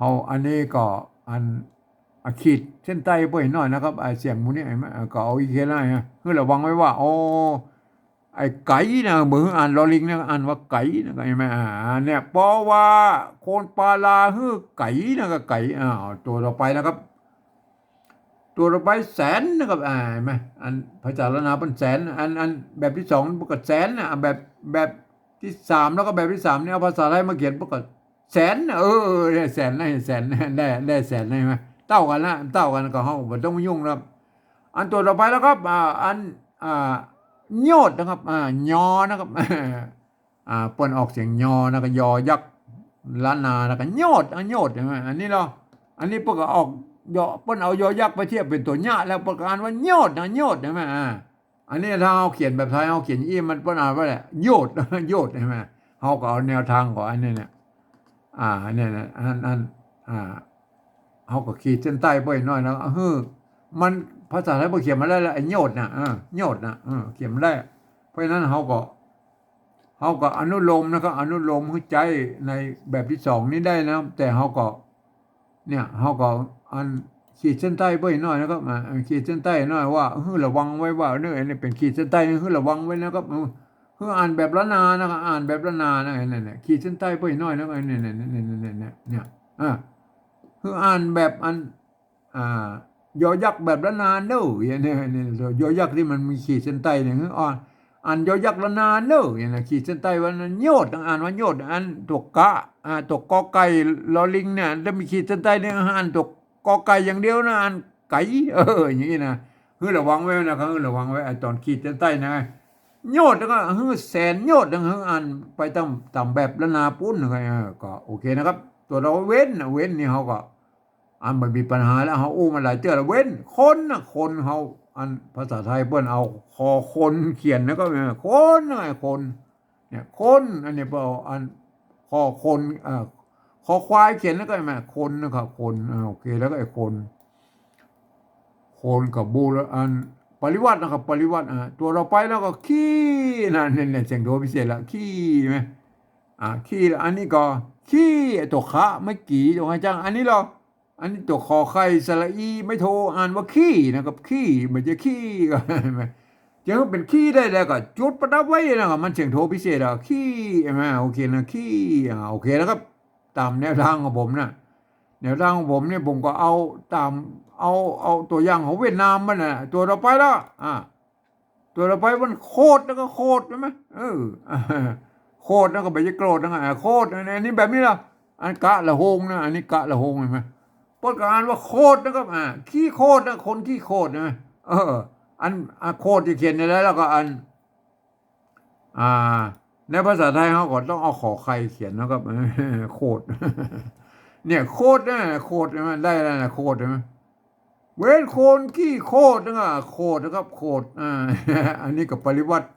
าอันนี้ก็อันขีดเส้นใต้ไปหน่อยนะครับเสียงหมูนี่ก็เอาอีกแค่นั้นนะระวังไว้ว่าโอ้ไอ้ไก่นะเมื่ออ่านลอลิงนะอ่านว่าไก่นะก็ไหมเนี่ยเพราะว่าโคนปลาลาไก่นะก็ไก่ตัวต่อไปนะครับ ตัวเราไปแสนนะครับเห็นไหมอันพระเจ้าละนาเป็นแสนอันแบบที่สองปกติแสนนะแบบที่สามแล้วก็แบบที่สามเนี่ยเอาภาษาไทยมาเขียนปกติแสนได้แสนได้แสนได้ไหมเท่ากันนะเท่ากันก็ห้องไม่ต้องมายุ่งนะครับอันตัวต่อไปแล้วครับอันยอดนะครับยอนะครับเปิ้นออกเสียงยอนะก็ยอยักษ์ล้านนาแล้วก็ยอดใช่ไหมอันนี้เราอันนี้พวกก็ออกยอเปิ้นเอายอยักษ์ไปเทียบเป็นตัวหญ้าแล้วประการว่ายอดใช่ไหมอันนี้ถ้าเอาเขียนแบบไทยเอาเขียนมันเปิ้นอ่านว่าอะไรยอดใช่ไหมเขาก็เอาแนวทางของอันนี้เนี่ยเนี่ยอันเขาก็ขีดเส้นใต้ไปหน่อยนะมันภาษาไทยเขียนมาได้แล้วไอ้ยอดยอดเขียนมาได้เพราะฉะนั้นเขาก็อนุโลมนะครับอนุโลมหัวใจในแบบที่สองนี้ได้นะแต่เขาก็เนี่ยเขาก็อันขีดเส้นใต้ไปหน่อยนะครับขีดเส้นใต้หน่อยว่าระวังไว้ว่าเนี่ยเป็นขีดเส้นใต้ระวังไว้นะครับอ่านแบบละนานะครับอ่านแบบละนานะเนี่ยขีดเส้นใต้ไปหน่อยนะครับเนี่ยอ่านแบบอันยอยักษ์แบบละนาเนอะอย่างนี้ยอยักษ์ที่มันมีขีดเส้นใต้เนี่ยอ่านยอยักษ์ละนาเนอะอย่างนี้ขีดเส้นใต้ว่าโยดต้องอ่านว่าโยดอันตัวกะตัวกอไก่ลอลิงเนี่ยถ้ามีขีดเส้นใต้เนี่ยอ่านตัวกอไก่อย่างเดียวนะอันไก่อย่างนี้นะระวังไว้นะครับระวังไว้ตอนขีดเส้นใต้นะโยดแล้วก็แสนโยดแล้วอันไปตามแบบละนาปุ้นก็โอเคนะครับตัวเราเว้นนี่เขาก็อันมันมีปัญหาแล้วเขาอู้มาหลายเจ้าแล้วเว้นคนเขาอันภาษาไทยเปิ้นเอาคอคนเขียนแล้วก็คนเนี่ยคนอันนี้เปิ้นอันคอคนคอควายเขียนแล้วก็แม่คนนะครับคนโอเคแล้วก็ไอ้คนกับบูรอันปริวัตินะครับปริวัติตัวเราไปแล้วก็ขี้นั่นเนี่ยเสียงโดพิเศษละขี้ไหมขี้อันนี้ก็ขี้ตัวขะไม่กี่ตัวไงจังอันนี้เราอันนี้ตัวคอไข่สระอีไม่โทอ่านว่าขี้นะครับขี้มันจะขี้ก็จะเป็นขี้ได้แล้วก็จุดประดับไว้นะครับมันเสียงโทพิเศษขี้ใช่ไหมโอเคนะขี้โอเคแล้วครับตามแนวทางของผมนะแนวทางของผมเนี่ยผมก็เอาตามเอาตัวอย่างของเวียดนามมันนะตัวเราไปแล้วตัวเราไปมันโคตรแล้วก็โคตรใช่ไหมโคตรแล้วก็ไปจะโกรธนะโคตรอันนี้แบบนี้ละอันกะละหงนะอันนี้กะละหงเห็นไหมปดการว่าโคตรนะครับขี้โคตรนะคนขี้โคตรนะอันโคตรที่เขียนในแล้วก็อันในภาษาไทยเขาก็ต้องเอาขอไข่เขียนนะครับโคตรเนี่ยโคตรนะโคตรมันได้แล้วนะโคตรใช่ไหมเว้นโคนขี้โคตรนะโคตรนะครับโคตรอันนี้กับปริวัติ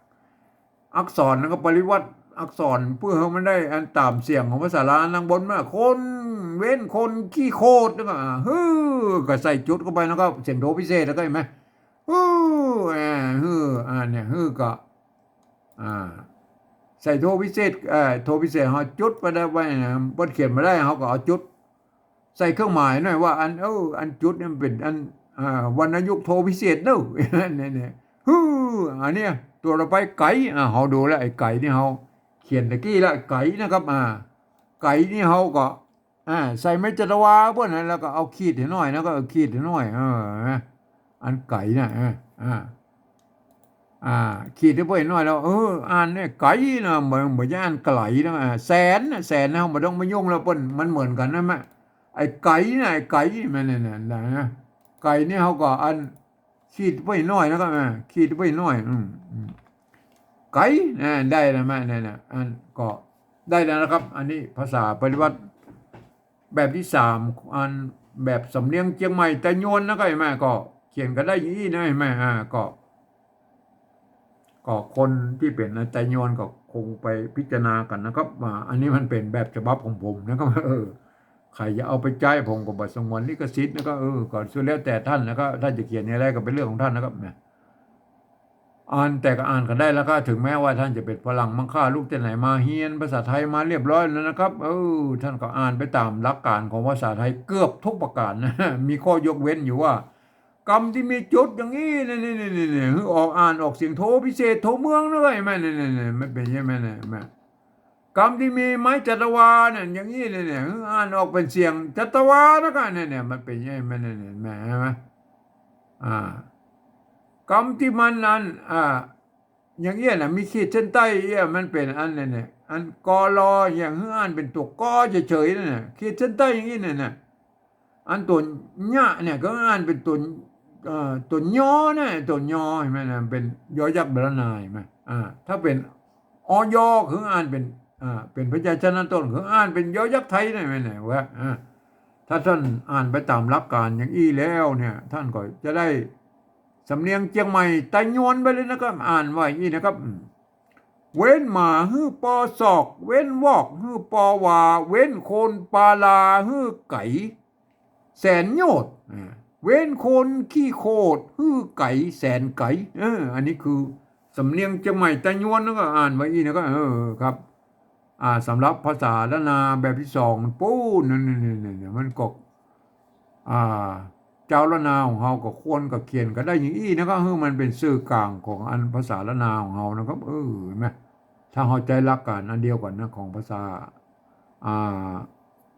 อักษรนะครับปริวัติอักษรเพื่อให้มันได้อันตามเสียงของภาษาลาวนางบนมาคนเว้นคนขี้โคตรนะก็ใส่จุดเข้าไปนะครับเสียงโดพิเศษแล้วก็เห็นไหมเนี่ยก็ใส่โทพิเศษโทพิเศษเขาจุดไปได้ไว้นะบนเขียนมาได้เขาก็เอาจุดใส่เครื่องหมายหน่อยว่าอันจุดนี่เป็นอันวรรณยุกต์โทพิเศษเนอะเนี่ยอันนี้ตัวเราไปไก่เขาดูแล้วไอ้ไก่นี่เขาเขียนตะกี้แล้วไก่นะครับไก่นี่เขาก็ใส่ไม้จัตวาพวกนั้นแล้วก็เอาขีดให้หน่อยแล้วก็ขีดให้หน่อยอันไก่น่ะขีดให้พวกหน่อยแล้วอ่านเนี่ยไก่นะเหมือนจะอ่านไก่นะแสนนะเขาไม่ต้องมายุ่งแล้วเปิ้นมันเหมือนกันนะแม่ไอ้ไก่น่ะไอ้ไก่มันเนี่ยนะไก่นี่เขาก็อันขีดไปหน่อยนะครับขีดไปหน่อยไก่ได้แล้วแม่เนี่ยอันก็ได้แล้วนะครับ อันนี้ภาษาปริวัติแบบที่สามอันแบบสำเนียงเชียงใหม่แต่โยนนะก็แม่ก็เขียนก็ได้ยี่นะแม่ก็คนที่เป็นแต่โยนกับ คงไปพิจารณากันนะครับว่าอันนี้มันเป็นแบบฉบับของผมนะครับใครจะเอาไปใช้ผมก็บ่สงวนลิขสิทธิ์นะครับก่อนสุดแล้วแต่ท่านนะครับท่านจะเขียนอะไรก็เป็นเรื่องของท่านนะครับเนี่ยอ่านแต่ก็อ่านกันได้แล้วก็ถึงแม้ว่าท่านจะเป็นฝรั่งมังค่าลูกแต่ไหนมาเฮียนภาษาไทยมาเรียบร้อยแล้วนะครับท่านก็อ่านไปตามหลักการของภาษาไทยเกือบทุกประการนะมีข้อยกเว้นอยู่ว่ากรรมที่มีจุดอย่างนี้นี่ออกอ่านออกเสียงโทพิเศษโทเมืองด้วยแม่นี่ไม่เป็นใช่ไหมเนี่ยแม่กรรมที่มีไม้จัตวาเนี่ยอย่างนี้เนี่ยอ่านออกเป็นเสียงจัตวาแล้วกันเนี่ยมันเป็นใช่ไหมเนี่ยแม่ใช่ไหมอ่ากรรมที่มันนั้นอย่างเงี้ยนะมีขีดเส้นใต้มันเป็นอันเนี่ยอันกอรออย่างอ่านเป็นตัวกอเฉยๆนั่นน่ะขีดเส้นใต้อย่างนี้เนี่ยอันตัวเนี้ยเนี่ยก็อ่านเป็นตัวย่อนะตัวย่อเห็นไหมนะเป็นยอยักษ์บรรณาเห็นไหมถ้าเป็นอยอคืออ่านเป็นพยัญชนะต้นคืออ่านเป็นยอยักษ์ไทยได้ไหมเนี่ยว่าถ้าท่านอ่านไปตามหลักการอย่างอี้แล้วเนี่ยท่านก็จะได้สำเนียงเชียงใหม่ไต้ยวนไปเลยนะครับอ่านว่าอย่างนี้นะครับเว้นหมาฮื้อปอศอกเว้นวอกฮื้อปอวาเว้นโคนปาลาฮื้อไก่แสนโยดเว้นคนขี้โคดฮื้อไก่แสนไก่อันนี้คือสำเนียงเชียงใหม่ไต้ยวนแล้วก็อ่านไว้อีกนะครับครับสำหรับภาษาล้านนาแบบที่สองปู้นั่นมันก็เจ้าละนาของเราก็ควรก็เขียนก็ได้อย่างอี้นะครับมันเป็นสื่อกลางของอันภาษาละนาของเรานะครับเห็นไหมถ้าเข้าใจหลักการอันเดียวกันนะของภาษา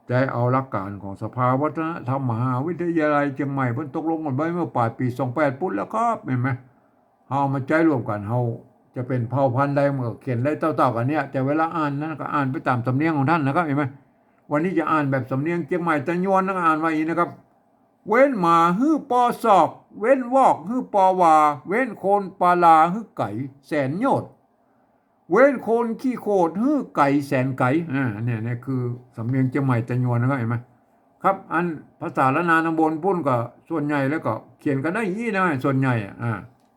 ใจเอาหลักการของสภาวัฒนธรรมมหาวิทยาลัยเชียงใหม่เพิ่นตกลงกันไว้เมื่อปลายปี28ปุ๊บแล้วครับเห็นไหมเอามาใจรวมกันเราจะเป็นเผ่าพันธุ์ใดเมื่อเขียนได้เต่าๆกันเนี่ยแต่เวลาอ่านนั้นก็อ่านไปตามสำเนียงของท่านนะครับเห็นไหมวันนี้จะอ่านแบบสำเนียงเชียงใหม่ตะยวนนะอ่านว่าอีกนะครับเว้นหมาฮื้อปอศอกเว้นวอกฮื้อปอวาเว้นโคนปลาลาฮื้อไก่แสนโยดเว้นโคนขี้โคดฮื้อไก่แสนไก่เนี่ยคือสำเนียงเชียงใหม่ตะยวนนะครับเห็นไหมครับอันภาษาละนาตำบลพุ่นก็ส่วนใหญ่แล้วก็เขียนกันได้ยี่นะส่วนใหญ่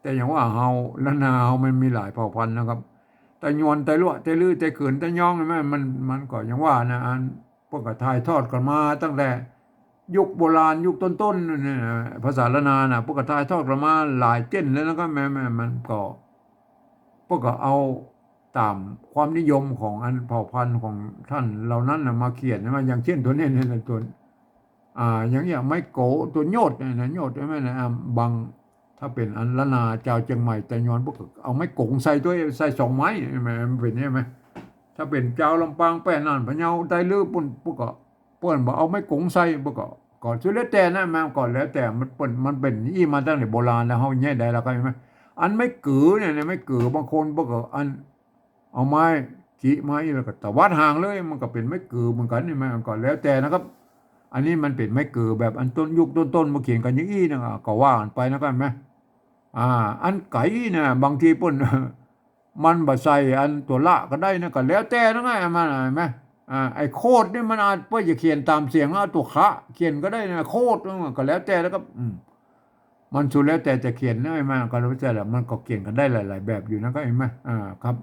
แต่อย่างว่าเฮาละนาเฮามันมีหลายเผ่าพันธุ์นะครับแต่ยวนแต่ลวแต่ลือแต่เขินแต่ย่องใช่ไหมมันก็อย่างว่านะอันพวกก็ถ่ายทอดกันมาตั้งแต่ยุคโบราณยุคต้นๆเนี่ยภาษาละนานะพวกก็ถ่ายทอดกันมาหลายเจนแล้วนะครับแม่มันก็พวกก็เอาตามความนิยมของอันเผ่าพันธุ์ของท่านเหล่านั้นมาเขียนนะอย่างเช่นตัวนี้เนี่ยตัวอย่างไม้โกตัวโยดเนี่ยโยดใช่ไหมนะบางถ้าเป็นอันละนาเจ้าเชียงใหม่แต่ย้อนพวกเอาไม้กงใส่ตัวใส่2 ไม้มันเป็นใช่ไหมถ้าเป็นเจ้าลำปางแป้น่านพะเยาไต้ลื้อปุ่นพวกก็เปิ้นบอกเอาไม้กงใส่พวกก็ก่อนสุดแล้วแต่นะมาก่อนแล้วแต่มันเป็นอีมาตั้งแต่โบราณแล้วเฮาแย่ได้แล้วก็ใช่ไหมอันไม้กือเนี่ยไม้กือบางคนพวกก็อันเอาไม้ขีไม้แล้วก็ตะวัดห่างเลยมันก็เป็นไม้กือเหมือนกันนี่มันก่อนแล้วแต่นะครับอันนี้มันเป็นไม้กือแบบอันต้นยุคต้นมาเขียนกันอย่างนี้นะก็ว่ากันไปนะครับไหมอันไก่เนี่ยบางทีปุ่นมันบ่ใส่อันตัวละก็ได้นะก็แล้วแต่นะไงมันเห็นไหมไอ้โคดนี่มันอาจว่าจะเขียนตามเสียงตัวคะเขียนก็ได้นะโคดก็แล้วแต่แล้วก็มันสุดแล้วแต่จะเขียนได้ไหมก็แล้วแต่ละมันก็เขียนกันได้หลายๆแบบอยู่นะก็เห็นไหมครับ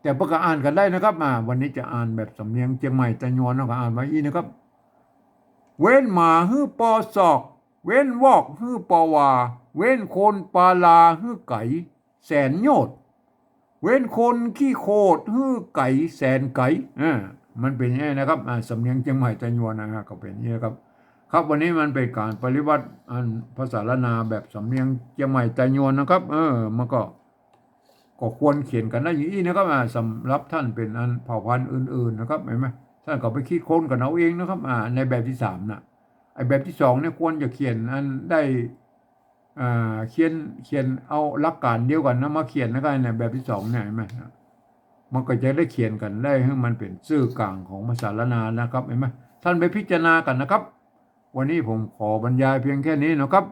แต่พวกก็อ่านกันได้นะครับวันนี้จะอ่านแบบสำเนียงเชียงใหม่ตะยวนก็อ่านไว้อีนะครับเว้นหมาฮื้อปอศอกเว้นวอกฮื้อปอวาเว้นคนปาลาฮื้อไก่แสนโยดเว้นคนขี้โคดฮื้อไก่แสนไก่มันเป็นอย่างนี้นะครับสำเนียงเชียงใหม่ตะยวนนะครับก็เป็นอย่างนี้ครับครับวันนี้มันเป็นการปฏิบัติภาษาละนาแบบสำเนียงเชียงใหม่ตะยวนนะครับมันก็ควรเขียนกันได้อย่างนี้นะครับสำหรับท่านเป็นอันเผ่าพันธุ์อื่นๆนะครับเห็นไหมท่านก็ไปคิดค้นกันเอาเองนะครับในแบบที่3นะไอ้แบบที่2เนี่ยควรจะเขียนอันได้เขียนเอาหลักการเดียวกันนะมาเขียนนะครับในแบบที่2เนี่ยเห็นไหมมันก็จะได้เขียนกันได้ให้มันเป็นสื่อกลางของภาษาละนานะครับเห็นไหมท่านไปพิจารณากันนะครับวันนี้ผมขอบรรยายเพียงแค่นี้นะครับ